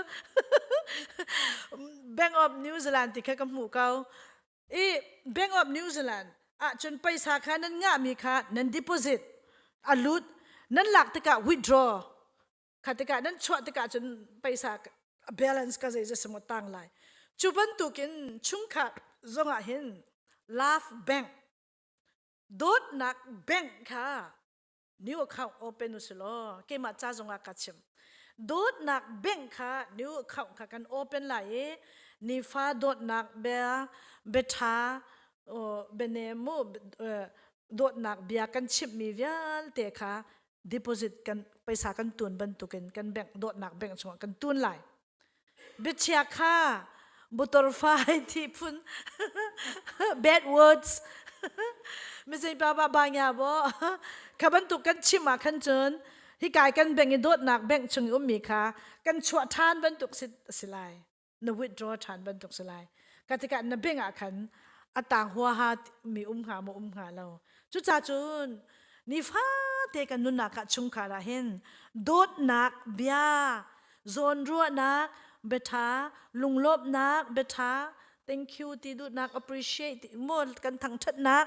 C: Bank of New Zealand ที่ค่ะกำมูเขาBank of New Zealand จนไปสาขานั้นง่ามีค่ะนั้น deposit ลุดนั้นหลักที่ค่ะ withdrawขัดกันนั้นชวดกันจนไปสัก balance ก็จะสมมติตั้งเลยจุบันตุกินชุงขัดจงอาเห็น Love Bank โดดนัก Bank ค่ะ New account open อุสโลเกี่ยมาจ้าจงอากัดชิมโดดนัก Bank ค่ะ New account ค่ะกัน open เลยนิฟ้าโดดนักเบทาเบเนมูโดดนักเบียกันชิมมีเวียลเตะค่ะ deposit กันไปสากันตุนบรรทุกกันแบ่งโดดหนักแบ่งช่วงกันตุนไหลเบิดเชียค่ะบุตรไฟที่พุ่น bad words ไม่ใช่ป้าบางอย่างบ่ขับบรรทุกกันชิมาขันเจินที่กายกันแบ่งโดดหนักแบ่งช่วงมีค่ะกันชัวทานบรรทุกสิไลน withdraw ทานบรรทุกสิไลกติกานแบ่งอาคันต่างหัวหามีหาโมหาเราจุดจ้าจุนนี่ฟ้าเตกันนุนักชุงคาราเห็นโดดนักเบียโซนรัวนักเบทาลุงลบนักเบทา thank you ที่ดูนัก appreciate หมดกันทั้งชัดนัก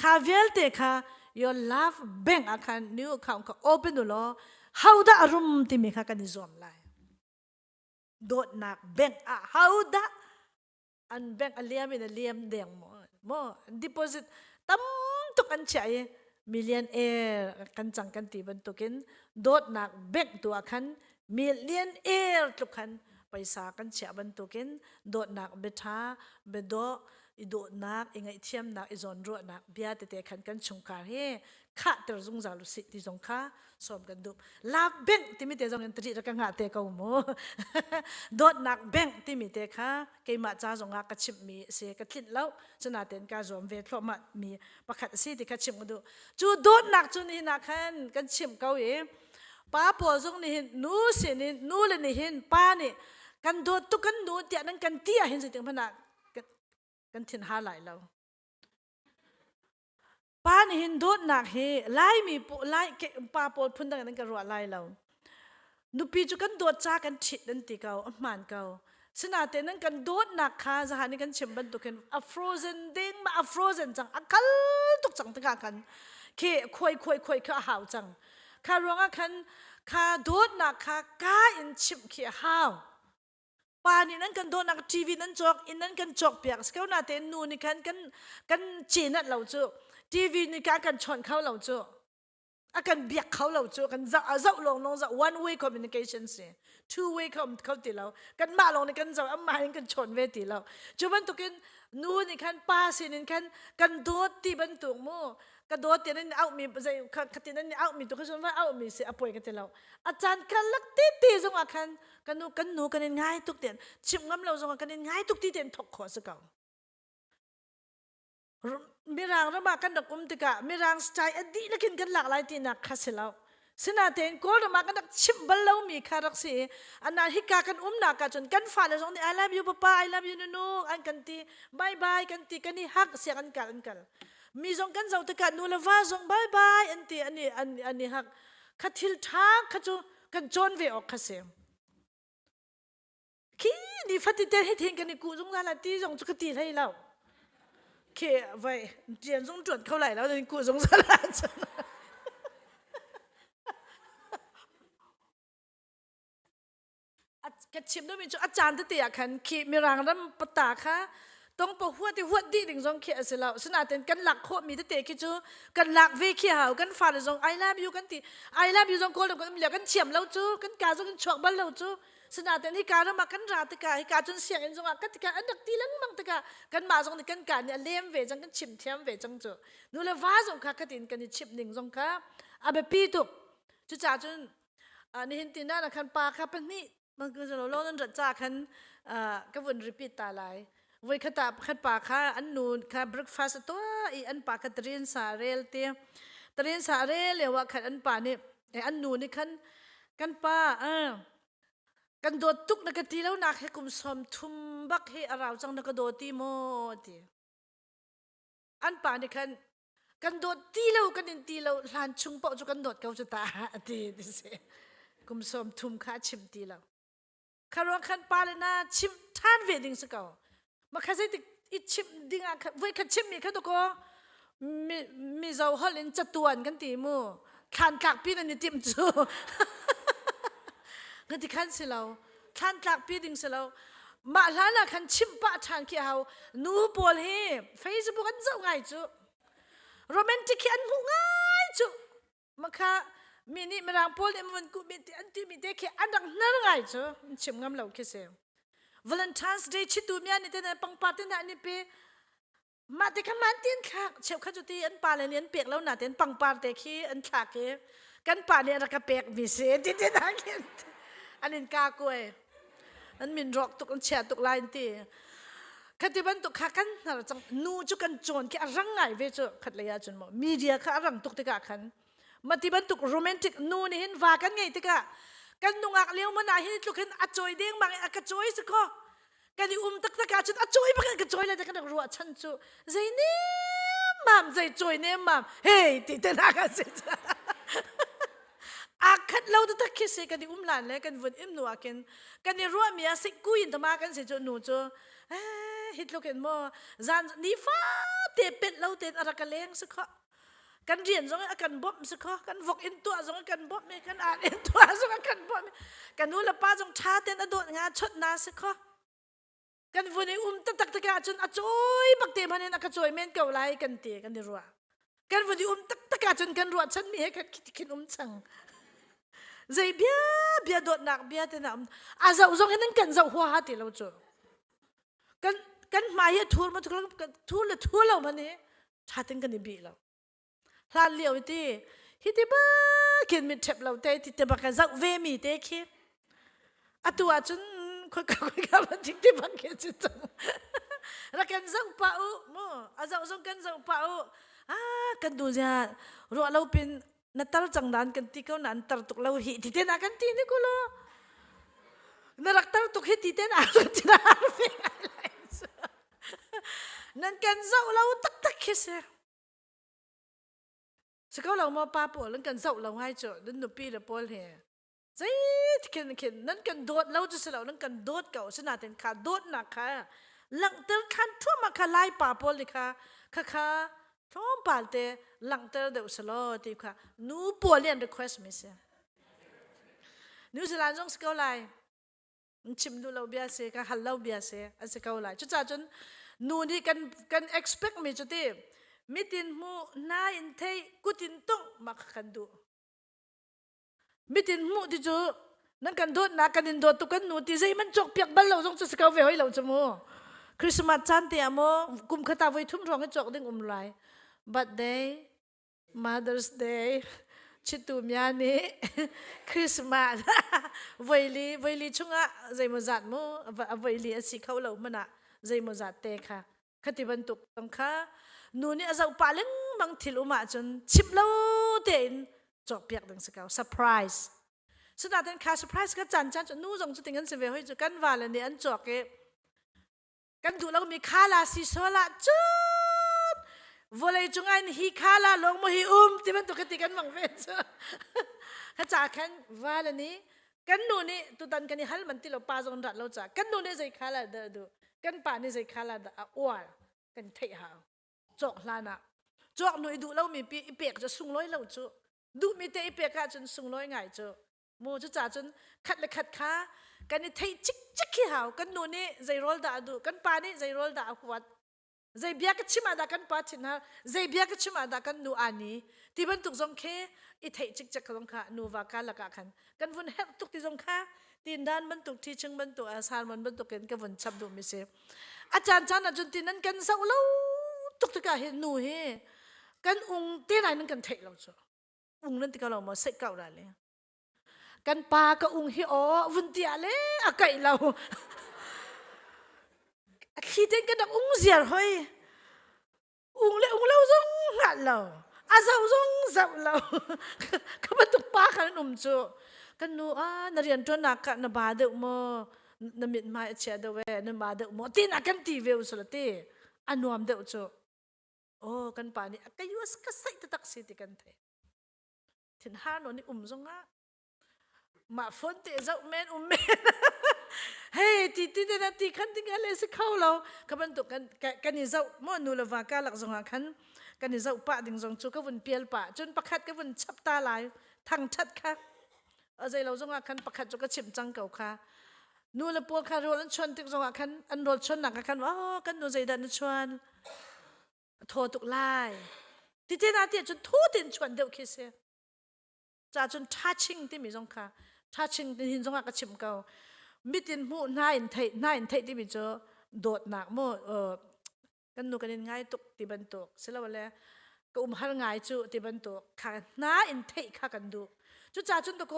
C: คาเวลเตค่ะ your love bank อาคาร new account ก็ open ดูล้อ how ได้อารมณ์ที่มีค่ะกันนิจอมไลโดดนัก bank how ได้อัน bank อันเลียมอันเลียมเดียงหมอ deposit ตั้มตุกอันใช้million air กันจังกันตีบรรทุกินโดดนักเบกตัวคัน million air ทุกคันไปสากันเฉะบรรทุกินโดดนักเบทาเบดอีโดดนักยังไงเทียมนักอีจอนรัวนักเบียเตะคันกันชงคาเฮข้าเตอร์จงจารุสิที่จงข้าสมกันดูลาเบงที่มีเตะจงกันตรีรักงาเตะเขาโมโดดนักเบงที่มีเตะข้าเกี่ยมาจ้าจงงากระชิบมีเสียกระทิ้นแล้วชนะเต็นการจอมเวทเพราะมามีประคัดสิที่กระชิบกันดูจูโดดนักจูนี่นักขันกันชิมเขาเองป้าพ่อจงนี่เห็นนู้สินี่นู้เลยนี่เห็นป้านี่กันโดดตุกันนู้เตียนั่งกันเตี้ยเห็นสิถึงพนักกันทิ้งหาไหลเราป้านี่เห็นโดดหนักเฮไล่มีไล่ป้าปวดพุ่นดังนั้นกันรัวไล่เรานุปีจุกันโดดจ้ากันฉิดนั่นตีเกาหมันเกาสนาเตนั้นกันโดดหนักค่ะสถานีกันเชื่อมบรรทุกกันfrozen เด้งมาfrozen จังคัลตุกจังตั้งกันเคคุยข้าหาวจังข้าร้องกันข้าโดดหนักค่ะก้าอินชิมเขียหาวป่านี่นั่นกันโดนนักทีวีนั่นจอกอินนั่นกันจอกเปียกสเกลนาเตนนูนี่กันจีนัดเราจูทีวีนี่กันชนเข้าเราจู อากันเบียกเขาเราจูกันจะลงน้องจะ one way communication สิ two way เขาตีเรากันมาลงในกันจะอันมากันชนเวทีเราจูบันตุกินนู่นนี่คันป้าสินี่คันกันโดดตีบันตุกมู่กันโดดตีนั่นเอามีใจขัดตีนั่นเอามีตุกชนว่าเอามีเสียอภัยกันตีเราอาจารย์กันลักตีจงอาคันกันนูกันง่ายทุกเดือนชิมงั้นเราจงอากันง่ายทุกที่เดือนถกขอสักเก่ามีรางระบากันดอกติกะมีรางสไตล์อดีตกินกันหลากหลายที่นักขัดเสลาสนาเทนโกลมากันดักชิมบัลเลามีคารักสีอันนั้นฮิกากันนักจนกันฝ่าเลยสองนี่ I love you ป้า I love you นูอันกันตีบายบายกันตีกันนี่ฮักเสียกันกันมีสองกันเจ้าติกะนูเลว่าสองบายบายอันตีอันนี้ฮักขัดทิลทักขัดจูกันจนเวออกขัดเสียขี้นี่ฟัดติเตให้เทนกันนี่กูจงอะไรตีจงจุกตีให้เราเคไว้เรียนจงจดเข้าไหลแล้วนี่กูจงสลัดกชิมด้วยมีจุอาจารย์ที่เตียขันขีมีรางรำปตาค่ะต้องปะหัวที่หัวดีถึงจงเขียนเสร็จแล้วสนาเต็นกันหลักโคมีที่เตียคิดจูกันหลักเวขี้หาวกันฝ่าเลยจง I love you กันตี I love you จงโกลกันเหลือกันเฉียมแล้วจูกันกาจงกันฉกบ้านเราจูสนาเต็นที่การมากันราติกาให้การจนเสียงจงกันติกาอันดักตีลังมังติกากันมาจงกันการเนี่ยเลี้ยมเวจังกันชิมเทียมเวจังจูนู่นเลยว่าจงค่ะกันตินกันนี่ชิมหนึ่งจงค่ะอาเบปีตุจุจ่าจนนี่เห็นตีน่านะคันปาค่ะเป็นนี่มันก็จะเรานั่นจะจ้าคันก็วนรีพีตตาลายวัยขตาขัดปากค่ะอันนูนค่ะ breakfast ตัวอีอันปากกตรีนสาเรลเตียตรีนสาเรลเลยว่าขัดอันปานี่อันนูนนี่คันกันปากันโดดตุกนักตีแล้วนักให้กุมสมทุมบักให้อาราวจังนักโดดตีโมตีอันปานี่คันกันโดดตีแล้วกันดินตีแล้วลานชุงเปาจุกันโดดเขาจะตาตีดิเสกุมสมทุมข้าชิมตีแล้วคารวะขันปาเลน่าชิมท่านเวดิงสกาวมาข้าศึกอิชิมดิงอ่ะเวขัดชิมมีข้าตัวก็มีเจ้าฮอลเลนจัตุวันกันตีมูขันกักปีนันนี่ติมจูกันที่ขันสิเราขันกักปีดิงสิเรามาล้านละขันชิมปะทางขี้เอานูบอลเฮเฟซบุ๊กกันเจ้าไงจูโรแมนติกอันหูง่ายจูมาข้ามีนี่มารางโพลเนี่ยมันกูมีอันที่มีเด็กอันดังนั่นไงจ้ะชิมงามเหล่าคิดเสียวาเลนไทน์เดย์ชิดูมีอันนี้แต่ปังปาร์ตี้น่ะนี่เป้มาแต่ขมันเตียนขาเชฟข้าจุตีอันปาเลยเนี่ยเปียกแล้วน่ะเตียนปังปาร์ตี้ขี้อันขาเก๋กันปาเนี่ยรักเปียกมีเสียที่ที่นั่งกินอันนี้กากล้วยอันมินร็อกตุกอันแชร์ตุกไลน์ตีขัดที่บันตุกขากันน่ะจังนูจุกันโจนแค่รังไงเวจ้ะขัดเลยอาจนหมดมีเดียข้ารังตุกติกาขันมาที่บันตุกโรแมนติกนูนี่เห็นว่ากันไงติกะกันนุ่งอักเลี้ยวมันอะไรเห็นตุกเห็นอัจฉริยะเด้งบางอักจอยสักข้อกันที่ตักตะกาจุดอัจฉริยะบางอักจอยเลยแต่กันรัวฉันจูใจเนี่ยมัมใจจอยเนี่ยมัมเฮ้ยติดเต้นอากันสิจ้ะอาคัดเราตักคิดสิกันที่หลานเลยกันวันนัวกันที่รัวมีอาศัยกุยนตมากันสิจูนูจูเห็นตุกเห็นมั้งจานนี่ฟ้าเตะเป็ดเราเตะอะไรกันเลี้ยงสักข้อกันเรียนสองกันบ่มสักข้อกันวกอินตัวสองกันบ่มกันอ่านอินตัวสองกันบ่มกันนู้นละป้าจงท้าเต้นอดงานชดนาสักข้อกันวันนี้ตักตะกาจนอจอยปักเตมันเนี่ยนักจอยเมนเก่าไรกันเตะกันดีรัวกันวันนี้ตักตะกาจนกันรัวฉันมีให้กันคิดจังใจเบียโดดหนักเบียเต้นอาจะอุ้งให้นั่นกันจะหัวหาตีเราจูกันมาเยทูลมาทูลเรามันเนี่ยท้าเต้นกันดีบีเราลาเลียวที่ฮิตบ้ากินมิเทปเราเตะที่เตะบักกันจักเวมีเตะขี้อัตัวจนคุยกับมันทิ้งที่บักกันจุดจังรักกันจักป้าอุมั่วอาจักส่งกันจักป้าอุกันดูจ้ารัวเราเป็นนัตตาจังนั้นกันที่เขานั้นตัดตุกเราหิที่เตะนักกันที่นี่กูโลนรักตัดตุกหิที่เตะนักที่น่าเฟี้ยนั่นกันจักเราตักขี้เสียสกาวเรามาป้าปวดแล้วกันเศร้าเราให้จอดนุปีละปวดเหรอใจเข็นนั่นกันโดดเราจะเสลานั่นกันโดดเก่าสนาเต็นขาโดดหนักค่ะหลังเตอร์คันทั่วมาค่ะไล่ป้าปวดเลยค่ะท้องป่าเตะหลังเตอร์เดี๋ยวสโลตีค่ะนูปวดเรียน request มิเสียนิวซีแลนด์จงสกาวไล่ชิมดูเราเบียเสค่ะฮัลเราเบียเสอันสกาวไล่จุดจ้าจนนูนี่กัน expect มีจุดที่ มิตินมูน่าอินเทกุตินต้องมากันดูมิตินมูที่จูนั่นกันโดดนักกันดินโดดตุกันหนูที่ใจมันจกเปียกบัลเราจงจะสกาวเวให้เราจมูคริสต์มาสจันเตียโมกุมขตาไว้ทุ่มรองให้จกดึงไรบัดเดย์ Mother's Day ชิตุมยานีคริสต์มาสไวลีช่วงอะใจมจัดมูไวลีสิเขาเรามันอะใจมจัดเตะค่ะคติบันตุกต้องค่ะหนูนี่อาจจะปาลึงบางทิลอุมาจนชิบเราเต็นจกเปียกดึงสกาวเซอร์ไพรส์สุดท้ายเป็นค่ะเซอร์ไพรส์ก็จันจนนู้จงจะติงกันเสียให้จุกันวาเลนเนี่ยอันจอกเก็กันดูแล้วก็มีคาลาซิโซลาจุดวอลเลยจงอันฮีคาลาลงมาฮีที่มันตุกติกันมังเวชข้าจากกันวาเลนนี้กันดูนี่ตุตันกันนี่ฮัลมันที่เราปาจงรัดเราจากกันดูนี่ใจคาลาเดดูกันป่านี่ใจคาลาเดอ้วนกันเที่ยวจอกลานะจอกหน่วยดูแล้วมีเปียกจะสุ่งร้อยเราจุดูมีแต่เปียกจนสุ่งร้อยไงจุโมจะจ่าจนขัดเลยขัดขากันนี่เที่ยจิกขี้หาวกันหนูนี่ใจโรลดาดูกันป่านี่ใจโรลดาขวดใจเบียกชิมาดากันป่าชินฮะใจเบียกชิมาดากันหนูอันนี้ที่บรรทุกจงเคอีเที่ยจิกจักจงค่ะหนูว่าการละกันกันวุ่นเฮตุกที่จงค่ะตีนด้านบรรทุกที่ชิงบรรทุกอาสามันบรรทุกกันวุ่นชับดูมิเสอาจารย์จานะจนตีนั้นกันเศร้าเล่าตุกที่กาเห็นหนูเฮกันตีไหนนั้นกันเที่ยเราจ้ะนั้นที่เรามาเสกเก่าได้เลยกันปาก็ฮิโอวุ่นเตียเลยอะไก่เราคิดเองกันดังเสียเฮ้ยเลยเราจงหัดเราอาเจ้าจงเจ้าเราก็มาตุกปากันนุ่มจูกันนูนเรียนจนนักกันนบาดอุโมนมิดมาเชียดเวนบาดอุโมตีนักกันทีเวลสุดที่อันนวมเดอุจูกันปานี่ก็ยูสก็ใส่ตักสิติกันเถอะถึง5 นี่จงมาฝนเตะเจ้าเมนเมนเฮ้ยตีนาทีขันติงอะไรสิเข้าเราก็มันตกกันนี่เจ้ามอนูลวากาหลักจงขันกันนี่เจ้าป่าดิ่งจงจูก็วันเปียลป่าจนประคัดก็วันชับตาลายทางชัดค่ะใจเราจงขันประคัดจก็ชิมจังเก่าค่ะนูลปัวค่ะโรลันชวนติงจงขันอันโรลชวนหนักขันว่ากันนูใจดันชวนโทรตุกไล่ตีนาทีจนทูตินชวนเดียวคิดเสียจ่าจนทัชชิงที่มีจงค่ะถ้าชิงดินจงก็ชิมเก่ามิดินมูน่าอินเทที่มีเจอโดดหนักโมกันนูกันง่ายตุกที่บรรทุกเสร็จแล้วเลยก็หันง่ายจูที่บรรทุกค่ะน่าอินเทค่ะกันดูจุดจ่าจนตะโก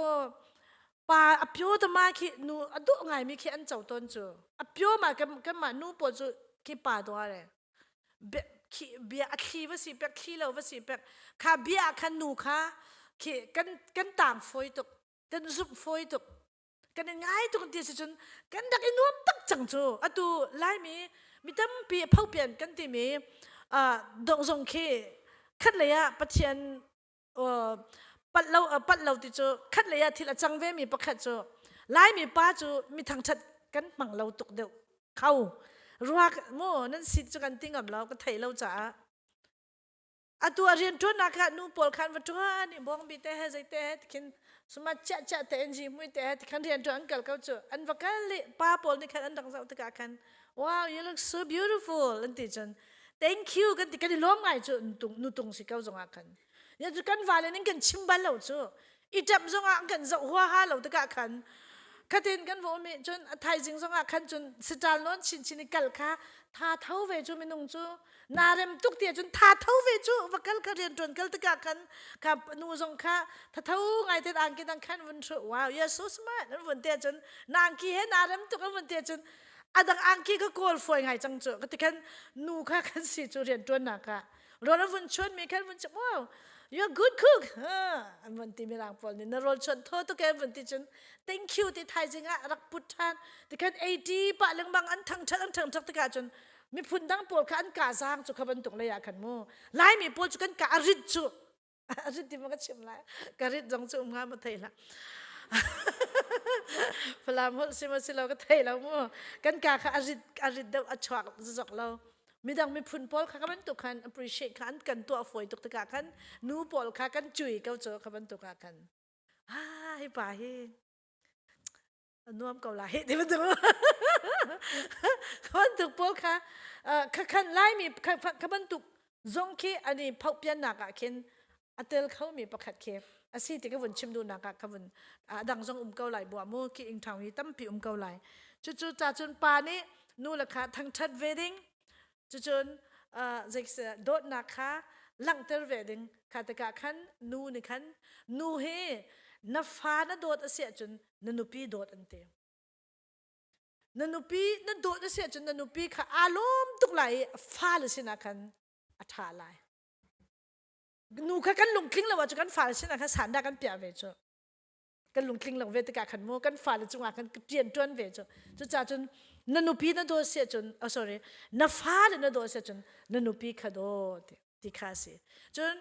C: ปาอภิโยตมาขี้นูอดุง่ายมีขี้อันเจ้าต้นจูอภิโยมากันมานูปวดจูขี้ป่าตัวอะไรเบียขี้ว่าสิเปียขี้เราว่าสิเปียค่ะเบียขันนูค่ะขี้กันต่างฝอยตุกกันซุปฝอยตุกกันง่ายตุกที่สุดจนกันดักอินวมตักจังจูอะตูไล่มีตั้มปีเผาเปลี่ยนกันที่มีดงจงเคขัดเลยอะปัจเจียนปัดเราที่จูขัดเลยอะที่ละจังเวมีประคัดจูไล่มีป้าจูมีทางชัดกันมังเราตุกเดียวเข้ารัวโม่นั่นสิจูกันติ้งกับเราก็ไทยเราจ๋าอะตัวเรียนจนนักนูปอลคันวัตถุนี่บองบีเตะให้ใจเตะคินสมัชจะเตะนจีมุยเตะคันเรียนจนอันเกิลเขาจูอันวักกันเลยป้าปอลนี่คันอันดังสาวตะกาคัน wow you look so beautiful อันที่จน thank you กันที่กันล้มไงจูนูตรงสิเขาจงอาคันยันจูกันวาเลนี่กันชิมบัลเราจูอีจับจงอากันจะหัวหาเราตะกาคันขัดเห็นกันว่ามีจนไทยจริงจงอาคันจนสจานล้นชินกัลค่ะท่าเท้าเวจูไม่นุ่งจูนาเรมตุกเตียจนท่าเท้าเวจูวักกัลเรียนจนกัลตะกาคันกับนูจงค่ะท่าเท้าไงเตอังกิตังคันวันชูว้าว you're so smart นั่นวันเตียจนนางกีเห็นนาเรมตุกกันวันเตียจนอดังอังกีก็โกลฟอยไงจังจูก็ติกันนูค่ะกันสิจูเรียนจนนักค่ะรอนวันชวนมีกันวันจูว้าว you're good cook อันวันที่มีรางพอลนี่นรอนชวนโทษตัวแกวันที่จน thank you ที่ไทยจริงอะรักพุทธานที่กัน80ปะเรื่องบางอันทั้งชักตะกาจนมีพุ่นดังปวดขันกาซางจุกขับรรทุกเลยอะขันโมไล่มีปวดจุกันกาอริดจุอริดที่มันก็ชิมไล่กาอริดจงจุงามาเทละพลามหดสิมาสิเราก็เทแล้วโมกันกาค่ะอริดเดาอชวักจกเรามีดังมีพุ่นปอลค่ะขับรรทุกขัน appreciate ขันกันตัวฝอยตุกตะกาขันนูปอลค่ะกันจุยเก้าจุขับรรทุกขันให้ป่าให้นวมเกาหลีที่มันถูกขันตุกปอลค่ะขันไล่มีขันตุก ซงคีอันนี้พบเปียนนักเข็นอัตเตลเขามีประคัดเคอาศัยที่กวนชิมดูนักขวันดังซงเกาไหลบัวมูกีอิงทางนี้ตั้มปีเกาไหลจู่ๆจ่าจุนปานี้นู่นละค่ะทั้งทัดเวดิ้งจู่ๆจะโดดนักค่ะหลังเตอร์เวดิ้งค่ะแต่กะขันนู่นนี่ขันนู่เฮนับฟ้านัดโดดเสียจนนันนุปีโดดอันเตียนันนุปีนัดโดดเสียจนนันนุปีค่ะอารมณ์ตุกไหลฟ้าเลยสินะขันอัฐาไหลนูค่ะกันลุงคลิ้งแล้วว่าจะกันฟ้าเลยสินะค่ะสารดากันเปียเวจกันลุงคลิ้งแล้วเวทกะขันโมกันฟ้าเลยจังหวะกันเปลี่ยนจวนเวจจะจ่าจนนันนุปีนัดโดดเสียจนsorry นับฟ้าเลยนัดโดดเสียจนนันนุปีค่ะโดดที่ข้าสิจน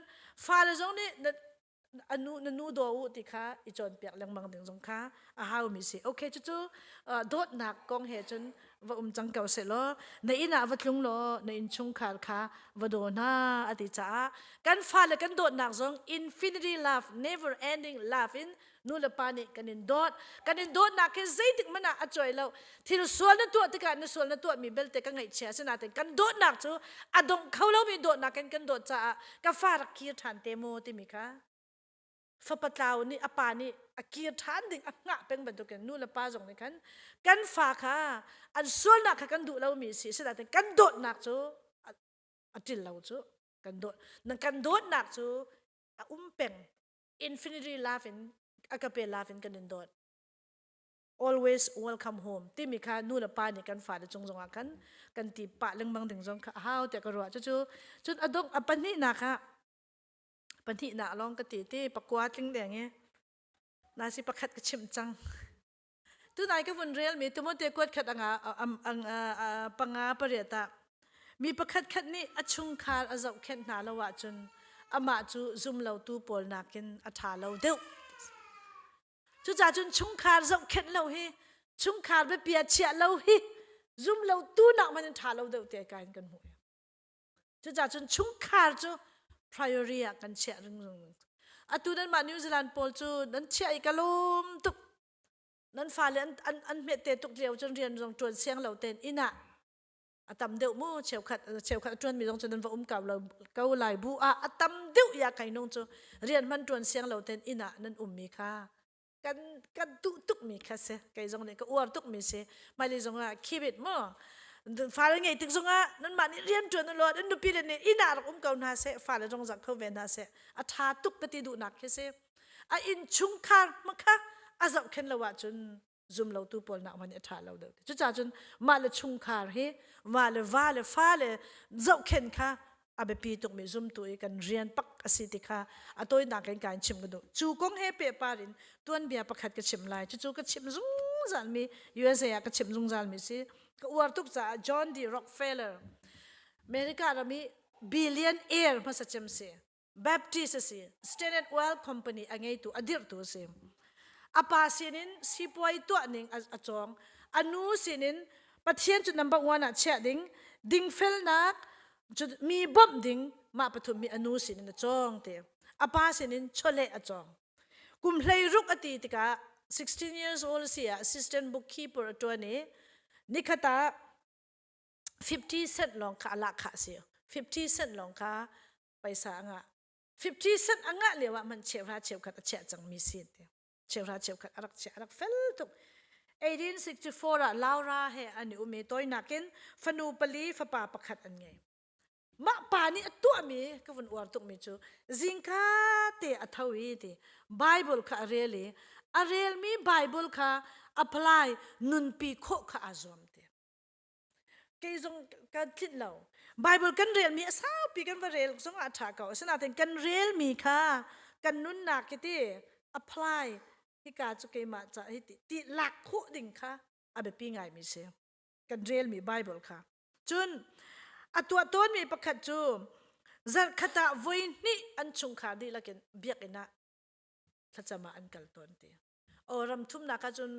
C: ฟ้าเลยจงนี่อนุนันูโดอุติค่ะอีจอนเปียกแรงบางถึงสงค่ะอาหารมีสิโอเคจู่ๆโดดหนักกองเหตุจนว่าจังเก่าเสร็จแล้วในอินาวัดลุงโลในอินชงขาดค่ะว่าโดน่าอติจ้ากันฟ้าเลยกันโดดหนักจง infinity love never ending love in นู่นละปานี่กันโดดหนักแค่ใจถึงมันอ่ะจ่อยแล้วที่เราส่วนนั้นตัวที่กันส่วนนั้นตัวมีเบลเตกันไงเชียสนาแต่กันโดดหนักจู่อดงเขาเรามีโดดหนักกันโดดจ้ากันฟ้ารักคีร์ทันเตโมติมิค่ะฟะปะตาวนี่อปานี่อกีร์ทานดิ่งอักงะเป็นแบบตัวกันนู่นละป้าจงนี่กันฝากค่ะอันส่วนนักกันดูเรามีสิสนาแต่กันโดดหนักจูอจิลเราจูกันโดดนั่นกันโดดหนักจูเป็น infinity laughing อากาเปล laughing กันโดด always welcome home ที่มีค่ะนู่นละป้านี่กันฝากจงกันตีปะเรื่องบางถึงจงค่ะฮาวแต่ก็รู้จู่จุดอดงอปันนี่นะคะปันที่หนาลองกติที่ประกวดจริงเดียงเงี้ยนาสิประคัดกระชิมจังตัวนายก็วันเรียลมีตัวมันเตะกวดขัดปังอาปริยตามีประคัดขัดนี่อชุงคาร์อาจจะเข็นหนาละวะจนอามาจูซุมเหล่าตู้ปอลนักินอัฐาเหล่าเดียวจู่จ่าจนชุงคาร์จะเข็นเหล่าเฮชุงคาร์ไปเปียเชียเหล่าเฮซุมเหล่าตู้นักมันอัฐาเหล่าเดียวเตะกันกันหัวจู่จ่าจนชุงคาร์จูpriority กันเชื่อเรื่องอัตุนั้นมานิวซีแลนด์โพลจูนั้นเชื่ออีกลมตุกนั้นฟ้าเลยอันเมตเตตุกเดียวจนเรียนจงจวนเสียงเหล่าเต้นอินะอัตมเดียวมู่เชี่ยวขัดจวนมีจงจนนั้นว่าเก่าเราเก่าลายบัวอัตมเดียวอยากให้น้องจูเรียนมันจวนเสียงเหล่าเต้นอินะนั้นมีค่ะกันตุกมีค่ะเสไก่จงเนี่ยก็อวดตุกมีเสไม่เลยจงอ่ะคีบิดมั่วฟ้าเลยไงถึงจงอ่ะนั่นมานี่เรียนจวนนั่นหลอดนั่นดูปีเลยเนี่ยอินาเราเก่าหน้าเสฟ้าเลยจงจักเขาเวนหน้าเสอัฐาตุกกติดูหนักแค่เสอินชุงคาร์มั้งค่ะอาจจะเข็นละว่าจนซุมเราตู้ปอลนักมันอัฐาเราเดิมจุดจ่าจนมาเลยชุงคาร์เฮมาเลยฟ้าเลยเจ้าเข็นค่ะอาเบปีตุกมีซุมตัวกันเรียนปักอสิติค่ะอัตัวนักการชิมกันดูจูกงเฮเปปารินตัวนี้ประคัดกันชิมลายจู่ก็ชิมซุงจันมี USA ก็ชิมซุงจันมีสิก็อวดทุกจ่าจอห์นดีร็อกเฟลเลอร์อเมริกาเรามีบิลเลียนเอร์ภาษาจิมสิแบปติสสิสแตนดาร์ดเวลคอมพานีอันนี้ตัวอดีตตัวสิอาปาสินินสิป่วยตัวหนึ่งอาจงอนุสินินปัจเจียนจุดนับวันอ่ะเชื่อดิ่งเฟลนักจุดมีบ่มดิ่งมาปฐุมมีอนุสินินจงเตะอาปาสินินชเลอาจงกุมเพลย์รุกอตีติกา16 years old เสีย assistant bookkeeper ตัวนี้นิคตา50 cent ลองค่ะละค่ะเสีย50 cent ลองค่ะไปสางอ่ะ50 cent อ่ะเลยว่ามันเชื่อราเชื่อขัดเชื่อจังมีสิทธิ์เชื่อราเชื่อขัดรักเชื่อรักเฟลตุก1864อ่ะลาวราเฮอันนี้อุเมต้อยนักเก็นฟนูปลีฟปาประคัดอันไงมาป่านี่ตัวมีก็วันอวดตุกมีจูจิงค่ะเตะอัฐวิธีไบเบิลค่ะเรียลมีไบเบิลค่ะ apply นุนปีโคค่ะอาจอมเตะก็ยังการคิดเราไบเบิลกันเรียลมีสาวปีกันว่าเรียลสงอาชาเก่าสนาแต่กันเรียลมีค่ะกันนุนนักที่ apply ที่การจุกมาจะให้ติหลักโคดิ่งค่ะอาเบปีไงมีเสียกันเรียลมีไบเบิลค่ะจุนตัวต้นมีประคัดจูจัดขตาไว้นี่อันชงขาดีละกันเบียกนะถ้าจะมาอันกัลต้นเตียโอ้รำทุ่มนักจน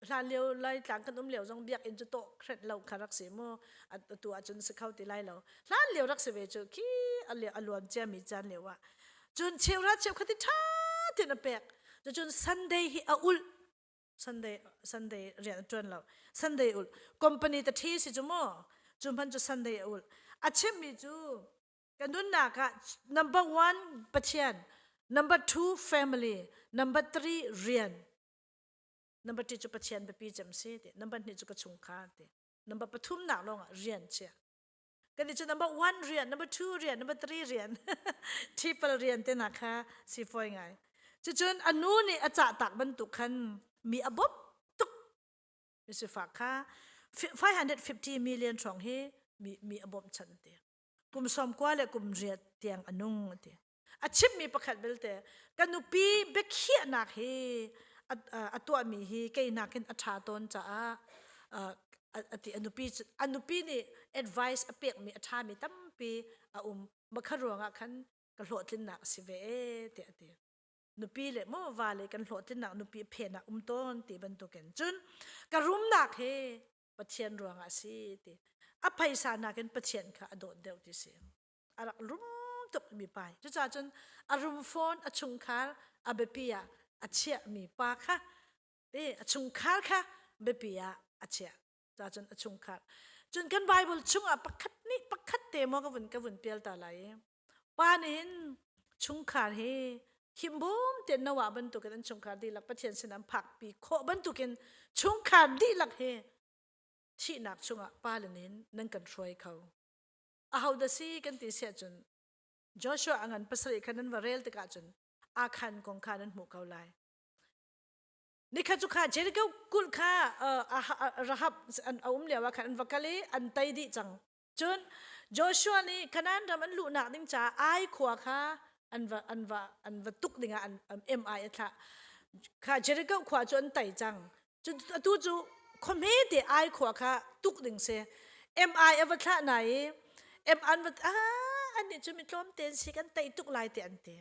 C: ลานเลี้ยวไล่หลังกันเหลียวจงเบียกอินจุโตเคร็ดเราขารักเสียโมตัวจนสเข้าตีไล่เราลานเลี้ยวรักเสียจูขี้อันเลี้ยวอลวนเจมีจันเลี้ยวว่าจนเชียวรัดเชียวขัดที่ท่าเทนเปกจนซันเดย์ฮิอาอุลซันเดย์เรียนจนเราซันเดย์อุลคอมพานีตัดที่สิจูโมจุนพันจุซันเดย์อุลอาเชมมีจู กันดุนนักะ number 1 ปะเทียน number 2 family number 3 เรียน number 3จุปะเทียนไปปีจำเสียเด number 2จุกระชุงคาเด number ปทุมหนักลงอ่ะเรียนเชียกันดิจะ number 1 เรียน number 2 เรียน number 3 เรียน ที่เปเรียนเตนะคะสิฟอยไงจนอนุนี่อาจารย์ตักบรรทุกคันมีอบบบตุกมีสิฝากค่ะ550 million ช่องเฮมีอบบบชันเตกุมสมกว่าเลยกุมเรียดเตียงอนุเตอาชิบมีประคัดเบลเตกันนุปีเบกเขียนักเฮตัวมีเฮแกนักเห็นอัฐาตนจ้าติอนุปีนี่ advice อเปียกมีอัฐามีตั้มปีบักขรวงอ่ะคันกระโหลดลินนักสิเวเตนุปีเลยมั่ววาเลยกันโหลดลินนักนุปีเพนักต้นตีบรรทุกกันจุนกระรุมนักเฮปะเชียนรวงอ่ะสิติอภัยสานักกันปะเชียนค่ะโดดเดียวที่เสียอารักรุมตุกมีไปจุจ้าจนอารมณ์ฟอนอชุงคาร์อเบปียอเชียมีปาค่ะอชุงคาร์ค่ะเบปียอเชียจ้าจนอชุงคาร์จนกันไบเบิลชุงปักขัดนี่ปักขัดเตมอกวนเปียลตาไหลปานินชุงคาร์เฮหิมบุมเตนนวาบรรทุกันชุงคาร์ดีหลักปะเชียนสนามผักปีโคบรรทุกันชุงคาร์ดีหลักเฮที่นักชุงปาลนินนั่งกันช่วยเขาเอาดสีกันตีเสียจนจอชัวอันภาษาอีกนั้นว่าเรลติกาจนอาคันของขานั้นหมู่เขาไลนี่ข้าจุข้าเจริญกุลข้าระหับอันอุ้มเลี้ยวว่าขันวักกะลีอันไตดิจังจนจอชัวนี่ขนาดทำอันลุนักดิ้งจ้าไอขวาข้าอันว่าตุกดิ้งอันMI ค่ะข้าเจริญขวาจนไตจังจนตู้จูคอมเมดี้ไอขวาข้าตุกดิ้งเสียMI เอาว่าข้าไหนอันว่าอันนี้จะมีล้อมเตียนสิกันไตตุกลายเตียนเตีย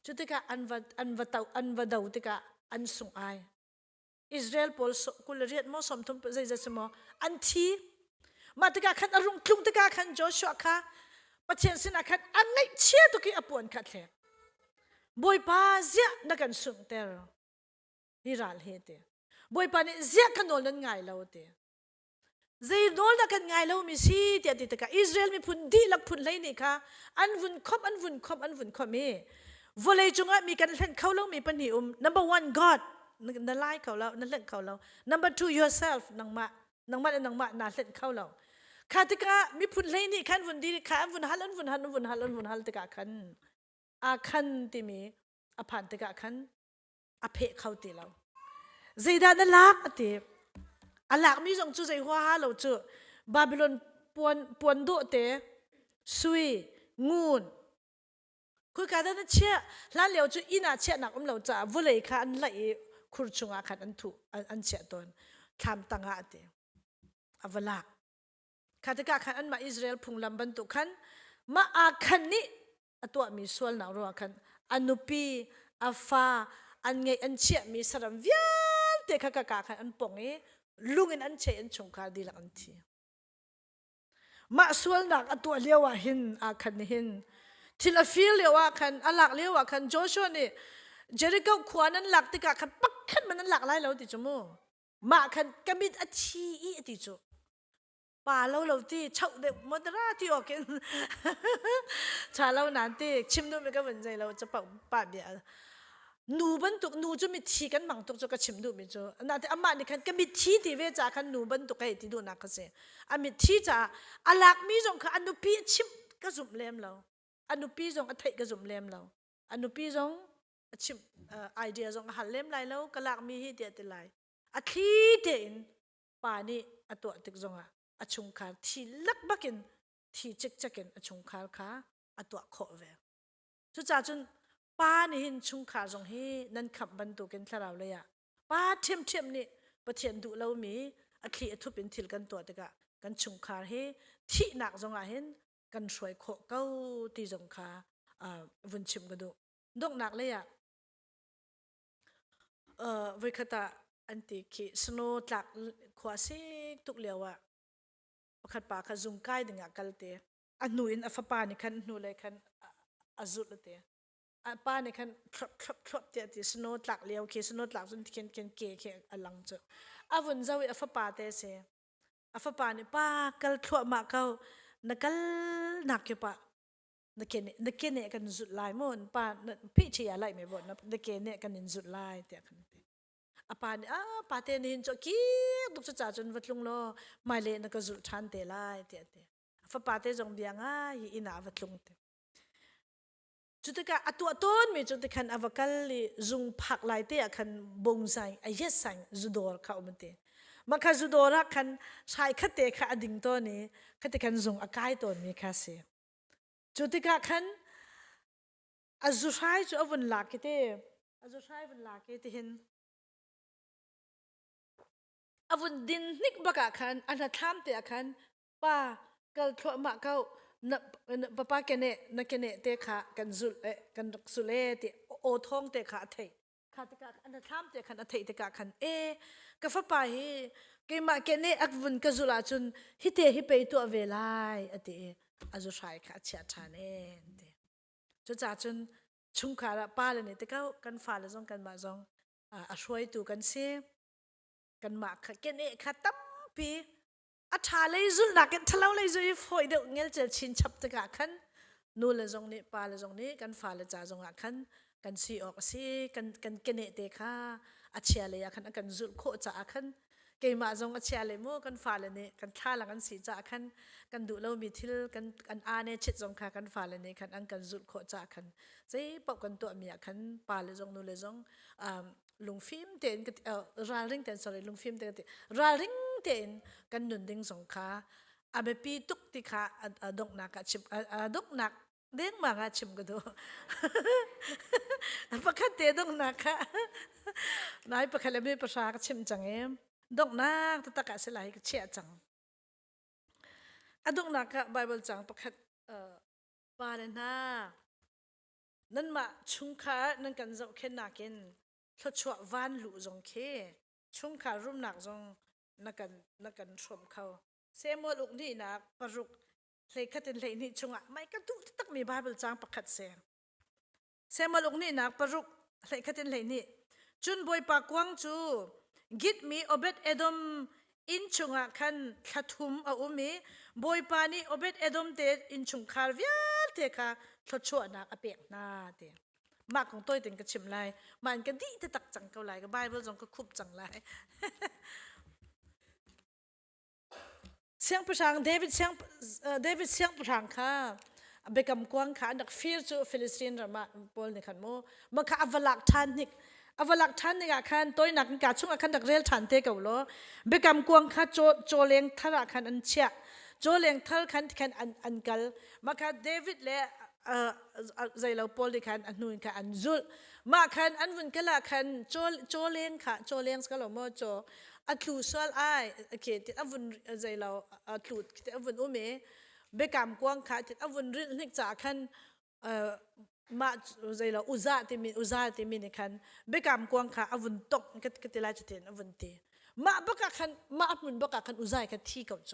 C: จุดที่ก็อันว่าดาวที่ก็อันส่งไออิสราเอลพอลกุลเรียดมอสมทุมใจจะสมออันที่มาที่ก็ขันอารมณ์คลุ้งที่ก็ขันโจชัวค่ะปัจเจียนสินะขันอันไหนเชี่ยตุกี้อปวนขัดเลยบอยป้าเสียนักการส่งเตอร์ฮิรัลเฮเตบอยป้าเนี่ยเสียกันโดนนั่นไงเราเตใจโดนนักกันไงเรามีสิเดียติตะกอิสราเอลมีพุ่นดีลักพุ่นเลยนี่ค่ะอันวุ่นคบเม่วลัยจงอ่ะมีการเล่นเขาแล้วมีปัญหาnumber 1 God นั่นไล่เขาแล้วนั่นเล่นเขาแล้ว number 2 yourself นางมาน่าเล่นเขาแล้วข้าติกะมีพุ่นเลยนี่ขันวุ่นดีข้าวุ่นฮัลติกะขันอาขันติมีอภันติกะขันอเพเขาติเราใจด้านลักติอันหลักมีสองจุดใจหัวหาเราจุบาบิโลนปวนโดเตซุยงูนคือการนั้นเชื่อล้านเหลียวจุอินาเชื่อหนักเราจะวุ่นเลยค่ะอันไหลคุรชุงอาขันอันถูอันเชื่อตอนคำตั้งอาเตอวลักข้าตกาขันอันมาอิสราเอลพุงลำบรรทุกขันมาอาขันนี้ตัวมีส่วนหนักรัวขันอนุปีอาฟาอันไงอันเชื่อมีสารวิญเตะข้ากาขันอันป่งเอลุงอันเชนชงคาดีลังทีมาส่วนหนักตัวเลี้ยวหินอาคันหินที่ละฟิลเลี้ยวคันอันหลักเลี้ยวคันโจชัวนี่เจริญขวานั้นหลักติกาคันปักขันมันนั้นหลักไรแล้วติจมูมาคันกมิดอชีอีติจูป่าเราที่เช่าเด็กมดราที่ออกกันชาเรานานที่ชิมดูไม่ก็เหมือนใจเราจะป่าเบียนูบันตุกนูจะมีทีกันมังตุกจะกระชิมดูมิจูนั่นแต่อามานี่คันก็มีทีที่เวจาคันนูบันตุกให้ที่ดูนักก็เสียอามีทีจ้าอาลักมีจงค่ะอนุปีชิมก็จุ่มเล่มเราอนุปีจงอัฐิก็จุ่มเล่มเราอนุปีจงชิมไอเดียจงหันเล่มไรแล้วก็ลักมีให้เดียติไลอาทีเดินป่านี่อตัวติกจงอาชงคาร์ที่ลักบักินที่จิกกินอาชงคาร์ค่ะอตัวโคเวจุจ้าจนป้านี่เห็นชุงขาจงเฮนั่นขับบรรทุกกันทาราวเลยป้าเทียมนี่ประเทียนดูเรามีอัคลีทุบเป็นทิลกันตัวเด็กกันชุงขาเฮที่หนักจงเห็นกันช่วยโคเก้าตีจงขาวุ่นชิมกันดูดงหนักเลยวิคตาอันติคีสโนตักขวาซิกตุกเลียวขัดปากขจุงไก่ดึงกัลเตอันนูอินอัฟปานี่คันนูเลยคันอาจุลเตป้าในคันครบเดียที่สโนว์หลักเลี้ยวเคสโนว์หลักจนเขียนเก๋อลังจ้ะอาวุนเจ้าอัฟป้าเตเสอัฟป้าเนี่ยป้ากัลทั่วมาเขานักกัลนักอยู่ปะ นักเกเนกันสุดลายมอนป้าพี่เชียอะไรไม่บ่นักเกเนกันสุดลายเตียกันอาปานี่ป้าเตนินจกี้ตุกจะจ่าจนวัดลุงโลไม่เล่นก็สุดทันเตลายเตียเตียฟ้าป้าเตจงเบียงอินาวัดลุงเตจุดที่ตัวต้นมีจุดที่คันอวกัลลีจุงผักลายเตะคันบงไซไอเยสไซจุดอร์เขาอุมันเตมาคันจุดอร์คันใช้ขัดเตะขัดดิ่งตัวนี้ขัดเตะคันจุงอากายตัวนี้ค่ะเสียจุดที่คันอาจุใช้จุดอวันลักเตะอาจุใช้วันลักเตะเห็นอวันดินนิกบักคันอันนั้นทำเตะคันป้าเกลทั่วมาเขาป้าเกเนนักเกเนเตะขากันสุลกันสุเลเตะโอทองเตะขาเทขาเตะขาอันนั้นทำเตะขันเทเตะขาขันก็ฟ้าไปเกมาเกเนอักวันก็สุลาจุนฮิเตฮิเปยตัวเวลาเตะอาจุใช้ขาเชียชาเนเตะจุดจ่าจุนชุงขาละป้าเลยเนี่ยเตะเขากันฟ้าเลยจงกันมาจงช่วยตัวกันเสียกันมาขาเกเนขาตั้มปีอาชาเลยจุนักทะเลาเลยจุยฝอยเด็กเงี้ยจะชินชับตะกะขันนู่นเลยจงนี้ปาเลยจงนี้กันฟ้าเลยจ่าจงขันกันซีออกซีกันเกเนเตค่ะอาเชียเลยขันกันจุดโคจ่าขันเกี่ยมาจงอาเชียเลยมั่วกันฟ้าเลยเนี่ยกันท่าหลังกันสีจ่าขันกันดูเรามีทิลกันอาเนี่ยชิดจงค่ะกันฟ้าเลยเนี่ยขันกันจุดโคจ่าขันใจปกกันตัวเมียขันปาเลยจงนู่นเลยจงลุงฟิล์มเต็นราลิงเต็น sorry ลุงฟิล์มเต็นราลิงเต็นกันหนุนดิ้งสงขาอาเบปีตุกติขาดกนักชิมดกนักเด้งมากชิมก็ดูปกติดกนักค่ะนายปกติไม่ภาษาชิมจังดกนักตะกะสลายก็เชี่ยจังดกนักไบเบิลจังปกติปาเลน่านั่นมาชุงขานั่นกันจะเข็นนักทดชัววันหลุจงเคชุงขารุ่มหนักจงนักันชมเขาเสมอลุกนี่นักปรุกเลยขัดเลยนี่ชงไม่กันตุตักมีบาเบิลจางประคัดเสียเสมอลุกนี่นักปรุกเลยขัดเลยนี่จุนบอยปากวางจูกิดมีอบเดเอดมอินชงคันขัดหุมมีบอยปานี่อบเดเอดมเตอินชงคาร์วิลเตค่ะทดชัวนักอเปียกนาเตมากของตัวถึงกระชิมไลมันก็ดีที่ตักจังเกาไลก็ไบเบิลจงก็คุบจังไลเสียงประชังเดวิดเสียงประชังค่ะเบกำกวางค่ะนักฟิลจูฟิลิสตีนรามาบอลในขันโมมันค่ะอวลักทันนิกขันตัวนักการช่วงขันนักเรียลทันเตกเอาล้อเบกำกวางค่ะโจเลียงทาราขันอันเชียโจเลียงทาราขันอันกัลมันค่ะเดวิดเล่ใจเราพอลขันอันนู้นค่ะอันจุลมาขันอันวุ่นก็ละขันโจเลียงค่ะโจเลียงสกัลโมโจอัดลูสวลไอโอเคที่อันวุ่นใจเราอัดลูที่อันวุ่นเบกามกวางค่ะที่อันวุ่นริดนิกจากขันมาใจเราอุจาที่มีในขันเบกามกวางค่ะอันวุ่นตกก็ติลายจุดเด่นอันวุ่นตีมาบักขันมาอันวุ่นบักขันอุจาค่ะที่เขาโจ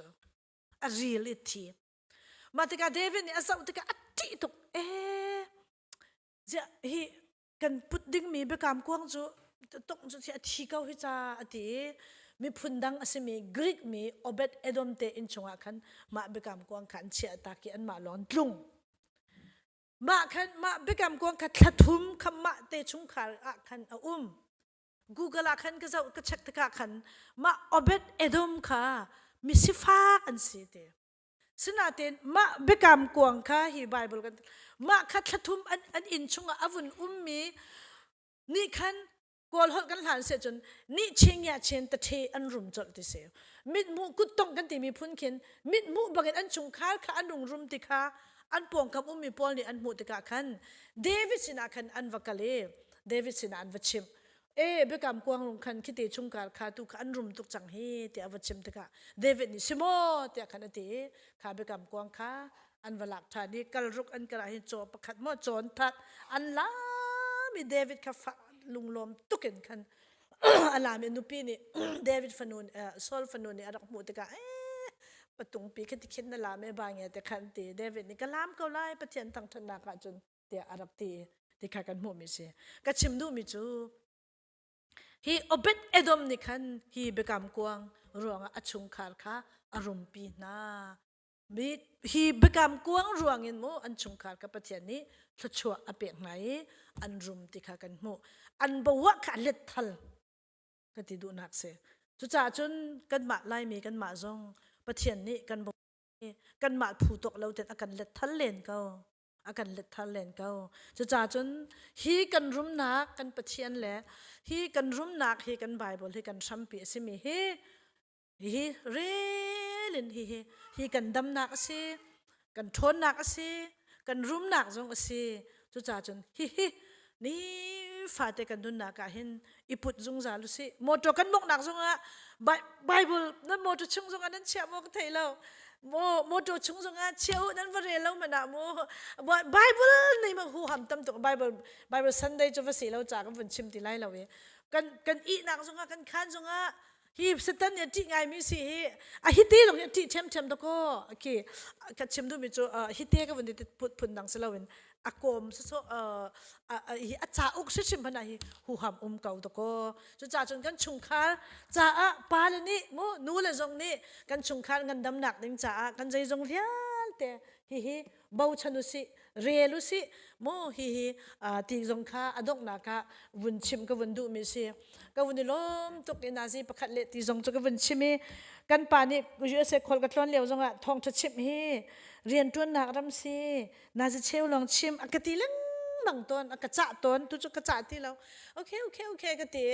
C: อันรีลิทีมาติกาเดวิดเนี่ยอาศัยติกาอัดที่ตุกจะฮีกันพุดดิ้งมีเบกามกวางจูตกจูที่ที่เขาฮิจ้าอดีมีพุนดังอาศัยมีกรีกมีอบเดเอดอมเตอินชงขันมาเบกามกวางขันเชียตากีอันมาลอนลุงมาขันมาเบกามกวางขันทัดทุมขมาเตชงขาขันกูเกิลขันก็จะก็เช็คตะกาขันมาอบเดเอดอมค่ะมีสิฟ้าอันสีเตสนาเตนมาเบกามกวางค่ะฮีไบเบิลกันมาขัดทุมอันอินชงอาวุนมีนี่ขันกอลฮอดกันหลานเสียจนนี่เชียงยาเชียนตะเทอันรุมจดติเสียมิดมูกุดต้องกันตีมีพุ่นเข็นมิดมูบังอันชงค้าค่ะอันรุมติค่ะอันปวงกับมีปอลนี่อันมูติกาขันเดวิดสินาขันอันวักเลเดวิดสินาอันวัชิมเบกามกวางลงขันคิดชงการค่ะตุกอันรุมตุกจังเฮเตอวัชิมติกาเดวิดนี่สิโมเตขันตีค่ะเบกามกวางค่ะอันวลักฐานนี่กัลรุกอันกระหินโจประคัดมอโจนทัดอันลามีเดวิดค่ะลุงลมตุกินคันอาลามินุปีนี่เดวิดฟนูนโซลฟนูนนี่อารักมูติกาปะตุงปีคิดคิดนั่นละไม่บางอย่างแต่คันตีเดวิดนี่ก็ล้ามเขาไล่ปะเทียนตั้งธนากาจนเตียอารักตีที่ขากันหมู่มิเสียก็ชิมดูมิจูฮีอบเดเอดอมนี่คันฮีเบกามกวางรวงอชุงคาร์ค่ะอารมณ์ปีนา มีฮีบกรรมกวางรวงอินโมอันชงขาดกับประเทศนี้ทชัวอเปียกไหนอันรุมติขากันโมอันบวกขันเล็ดทัลก็ติดูนักเสจุจ่าจนกันมาไล่มีกันมาจงประเทศนี้กันบวกันมาผู้ตกเราเต็นอากันเล็ดทัลเลนเก้าอากันเล็ดทัลเลนเก้าจุจ่าจนฮีกันรุมนักกันประเทศแหละฮีกันรุมนักฮีกันไบเบิลฮีกันชัมปีสิมีฮีเรลินฮีกันดำนักสิกันทนนักสิกันรุมนักจงสิจุจ่าจนนี่ฟาเตกันดุนนักเห็นอิปุดจงจาลุสิโมโตกันมกนักจงอ่ะไบเบิลนั่นโมโตชงจงอันนั้นเชื่อโมก็ไทยเราโมโตชงจงอ่ะเชื่อนั้นว่าเรียนเรามันอะโมไบเบิลนี่มันหูหำตั้มตัวไบเบิลซันเดย์จะภาษีเราจากกันวันชิมตีไล่เราเองกันอีนักจงอ่ะกันขันจงอ่ะฮีบสตันเนี่ยที่ไงมิสิฮิตตี้หลงเนี่ยที่เชมตะก็โอเคกัดเชมดูมิจูฮิตตี้ก็วันนี้พูดดังสลาวินอากมสุอาจารย์อุกชิมพนัยหูหำเก่าตะก็จะจ่าจนกันชุงคาจ่าปาลนี่โมนูเลยจงนี่กันชุงคากันดำหนักดึงจ่ากันใจจงเฟียลเตฮิเบาชนุสิเรลุสิโมฮิตีจงคาอดกนักะวุนชิมก็วุนดูมิสิก็วุนล้มตุกนาซีประคัดเลตีจงก็วุนชิมกันป่านี่กูจะเสกคนกันล้วนเหลียวจงทองจะชิมฮีเรียนตัวนักรำซีนาจะเชี่ยวลองชิมกติเล่นบางต้นกระจ่าต้นตุจุกระจ่าที่เราโอเคกติ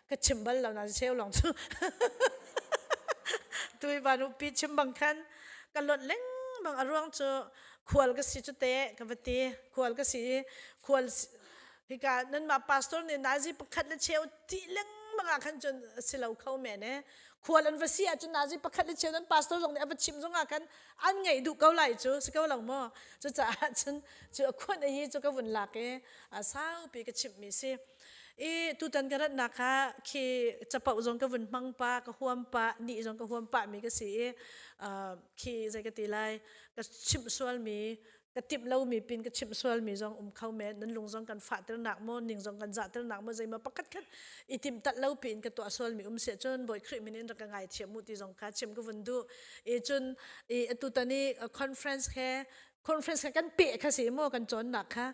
C: ก็ชิมบัลเรานาจะเชี่ยวลองทุตุยบานุปีชิมบางคันกันหลดเล่งบางอารมณ์จะขวลก็สิจุเตะกับตีขวลก็สิขวลฮิกานั่นมาพาสตอร์เนี่ยนาซีประคัดและเชี่ยวที่เล่งบางคันจนสิเราเข้าแม่เนี่ยขวลันวสีอาจจะนาซีประคัดและเชี่ยวนั้นพาสตอร์ตรงนี้เอาไปชิมตรงกันอันไงดูเกาไหลจูสเกาหลังมั่วจะจ่าจนจะคนไอ้จะก็วุ่นหลักสาวปีก็ชิมมีสิตุตันกันนักค่ะคือจะเป่าจงก็วุ่นมังปะก็ห่วมปะนี่จงก็ห่วมปะมีก็สิคือใจก็ตีไลก็ชิมส่วนมีก็ติบเล่ามีปินก็ชิมส่วนมีจงเข้าแม่นั้นลงจงกันฝาดเตระหนักโมนิ่งจงกันจัดเตระหนักโมใจมาปักกัดกันอีติมตัดเล่าปินก็ตัวส่วนมีเสียจนบ่อยคริมินินรักง่ายเทียมมุติจงค่ะชิมก็วุ่นดูจนตุตันนี้คอนเฟรนซ์แค่คอนเฟรนซ์กันเปะค่ะสิโมกันจนหนักค่ะ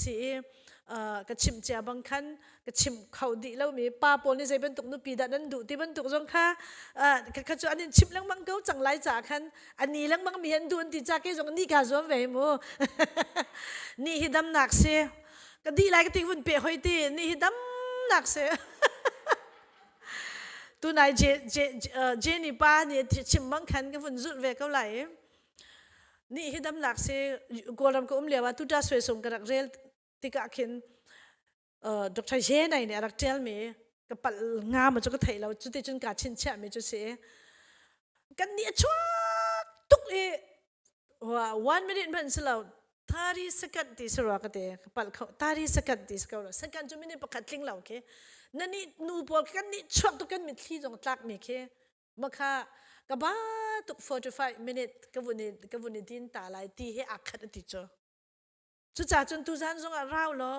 C: สิก็ชิมเจ้าบางคันก็ชิมเขาดีแล้วมีป้าปนนี่ใส่เป็นตุกนุปีดันนั้นดูที่เป็นตุกจงค่ะก็จะอันนี้ชิมแล้วมังเก้าจังไรจากคันอันนี้แล้วมังมีเห็นดูอันที่จากที่จงนี่กาจวมเวโมนี่ฮิดำหนักเสียก็ดีไรก็ตีวุ่นเปะหอยตีนี่ฮิดำหนักเสียตัวนายเจนี่ป้าเนี่ยชิมบางคันก็วุ่นจุดเวก็ไหลนี่ฮิดำหนักเสียกลัวรำก็เลียว่าตุดาสวยสมกระดักเรลติกาคินดรเจนเนี่ยรักเทลมีกับปัลงามมันจะก็ไทยเราจุดที่จนการชินเชื่อมีจุดเสียกันเนี่ยชัวตุกเลยว่า1 minute มันสลาว30 second ที่สระกันเตะปัลเขา30 second ที่สกาวเราsecondจุดมินิประคัดลิงเราโอเคนั่นนี่นูบอลกันนี่ชัวตุกกันมีที่จงตักมีเคมาค่ะกับบ้าตุก45 minute กับวันนี้ดินตาลายตีให้อักขัดติดจ้ะจุดจ่าจนตุจันทรงเราหรอ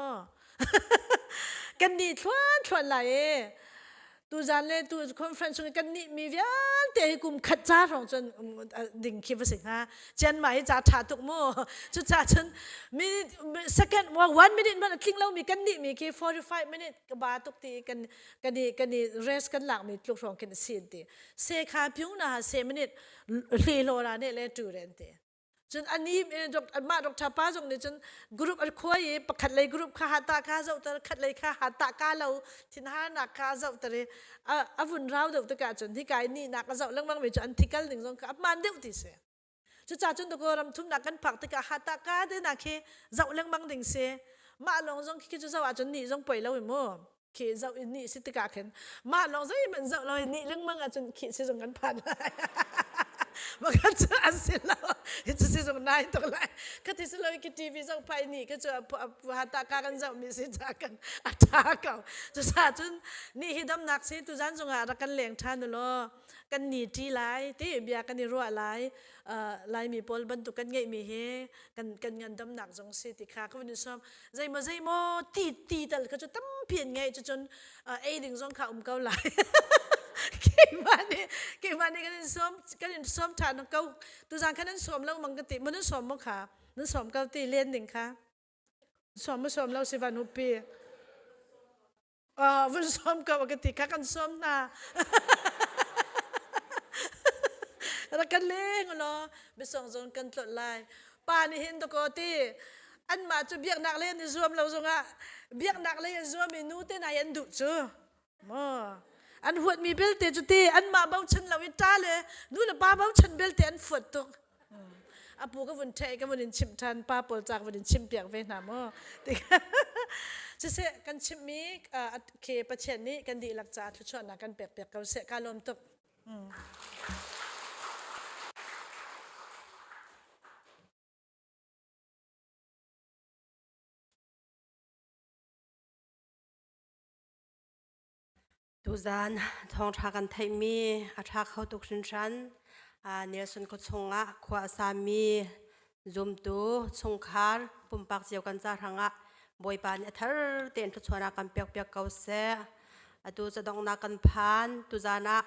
C: กันนี่ทวนไหลตุจันเลยตุคอนเฟรนซ์กันนี่มีวิญเตะกุมขัดจ้าของจนดิ่งคิดว่าสิงฮะเจนหมายจ่าถาตุกโมจุดจ่าจนมีsecond ว่า1 minute มันคลิงเรามีกันนี่มีกี่45 minute กับบาตุกตีกันนี่ rest กันหลังมีลูกรองกันสินตีเซคาพิวนะ7 minute รีโลราเนี่ยเลยจูเรนตีจนอันนี้มาดรป้าจงเนี่ยจนกรุ๊ปอันคุยประคัดเลยกรุ๊ปข้าหัตตาข้าเจ้าแต่ขัดเลยข้าหัตตาข้าเราทิ้งหานักข้าเจ้าแต่เลยวุ่นเราเดือดตะการจนที่กายนี่นักเจ้าเรื่องบางเวจอันที่กันหนึ่งจงกับมันเดือดที่เสียจุดจ่าจนตะโกรำทุ่มนักกันผักตะการหัตตาข้าได้นักเคเจ้าเรื่องบางดิ่งเสียมาลองจงคิดจุดเจ้าจนนี่จงป่วยแล้วอีโม่เคเจ้าอินนี่สิตะการเห็นมาลองจงมันเจ้าเราอินนี่เรื่องบางจนคิดสิจงกันผ่านมันก็จะอันสิเราจะสิส่งนายตรงไหนก็ที่สิเราคิดทีวีส่งไปนี่ก็จะหัตถการกันจะมีสิจากกันอัตราเก่าจะสาจนนี่ฮิดำนักสิตุจันส่งอากันเหลียงทานดูโลกันหนีที่ไรที่เบียกันนี่รัวไรไรมีปอลบรรทุกกันไงมีเฮกันเงินดำหนักส่งสิติขาก็วันนี้ซ้อมใจโมตีแต่ก็จะตั้มเปลี่ยนไงจนดึงส่งขาเกาไหล Kimani kanin som than kau tu jang kanan som lau mangkati mun som mo kha nun som kau ti len ding kha som lau sivan upi vun som kau akati kha kan som na ra kan leng lo besong zon kan tlot lai pa ni hin to ko ti an ma chu biak nak len ni zoom lau zonga biak nak le zoom mi nu te na yan du chu mo an huat mi bel te chu ti an ma bau chen lau i ta le nu la pa bau chen bel te an fuat tok apu ka vun thai ka vun chim than pa pol chak vun chim piak ve na mo ti se kan chim mi ke pa chen ni kan di lak cha thu chon na kan pek pek ka se ka lom tok
B: tu zan thong tha kan thai mi a tha khau tuk shin shan nia sun ko chunga khwa sa mi zum tu chung khar pum pak jiao kan cha ranga boi pan athar ten thu chona kan pek pek kau se atu cha dong na kan phan tu zana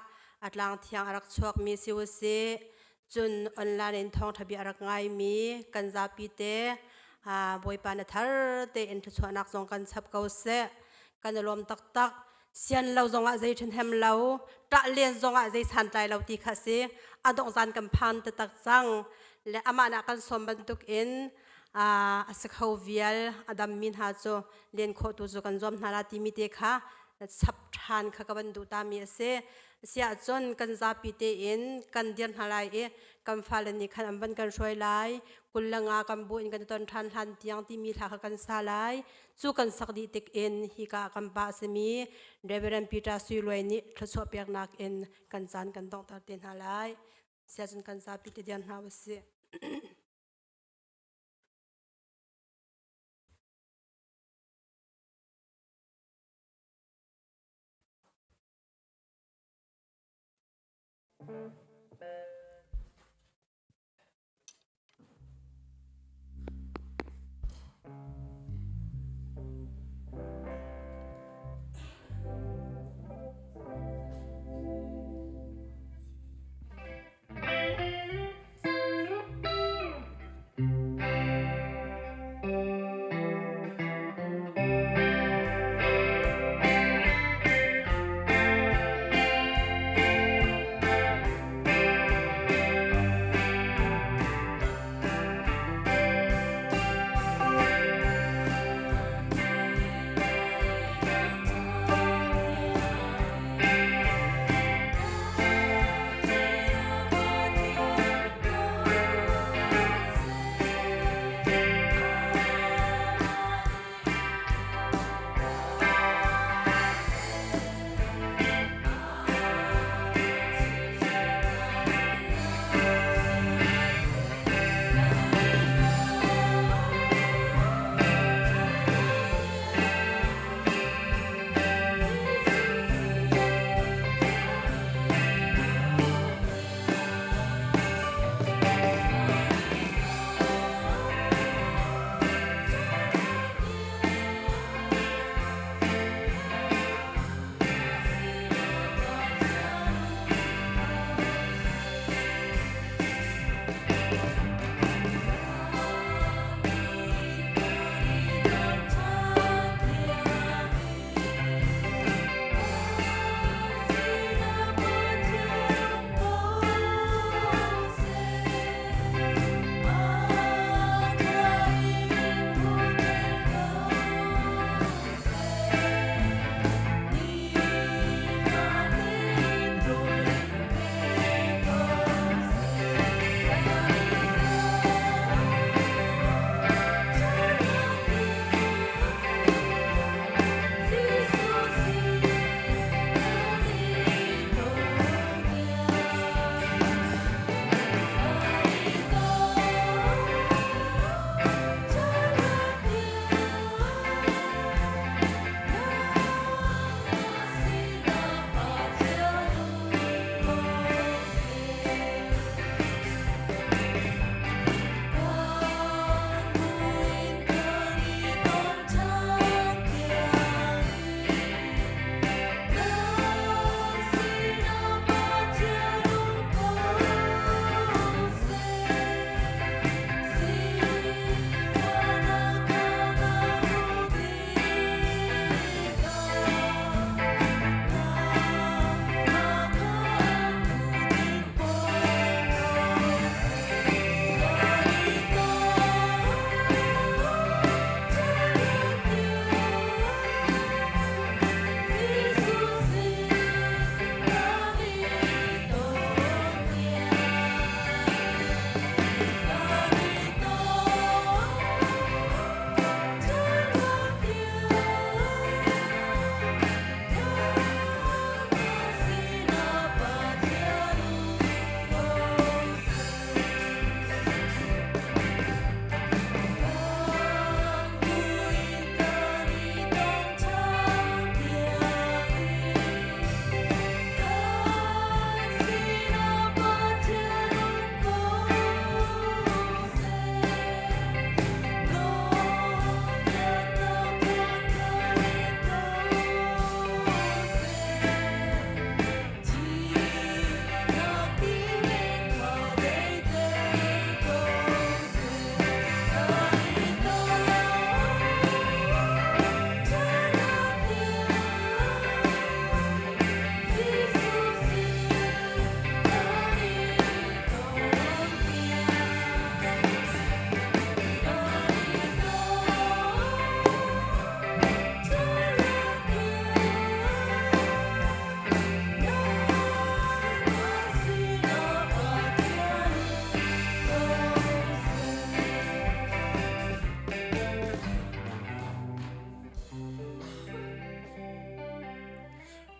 B: atlang thiang arak chuak mi siu se chun online in thong thabi arak ngai mi kan za pi te boi pan athar te en thu chona jong kan chap kau se kan lom tak tak sian lau zonga zai chen hem lau ta len zonga zai san tai lau ti khase adong zan kam phan ta tak chang le amana kan som ban tuk in asakhau vial adam min ha cho len kho tu zo kan zom hnala ti mi te kha chap than kha ka ban du ta mi ase sia chon kan za pi te in kan dian halai e kan falani khan am ban kan roi lai kullanga kan bu in kan ton than han tiang ti mi tha kan sa lai chu kan sak di tek in hi ka kan ba se mi reverend peter sui loi ni thso pek nak in kan chan kan dong tar ten halai sia chon kan za pi te dian ha wase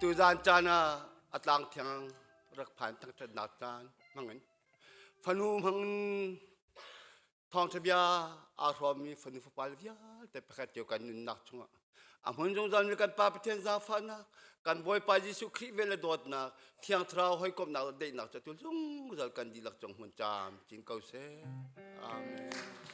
D: tu gian chana atlang thiang rak phan tang chan na chan mangan phanu mang thong chabia a romi phanu phapal via te pakhat yo kan nak chunga amhon jong zan kan pa pithen za phana kan boy pa jisu khri vele dot na thiang thrau hoi kom na de na chatul jong zal kan di lak chong hun cham chin kau se amen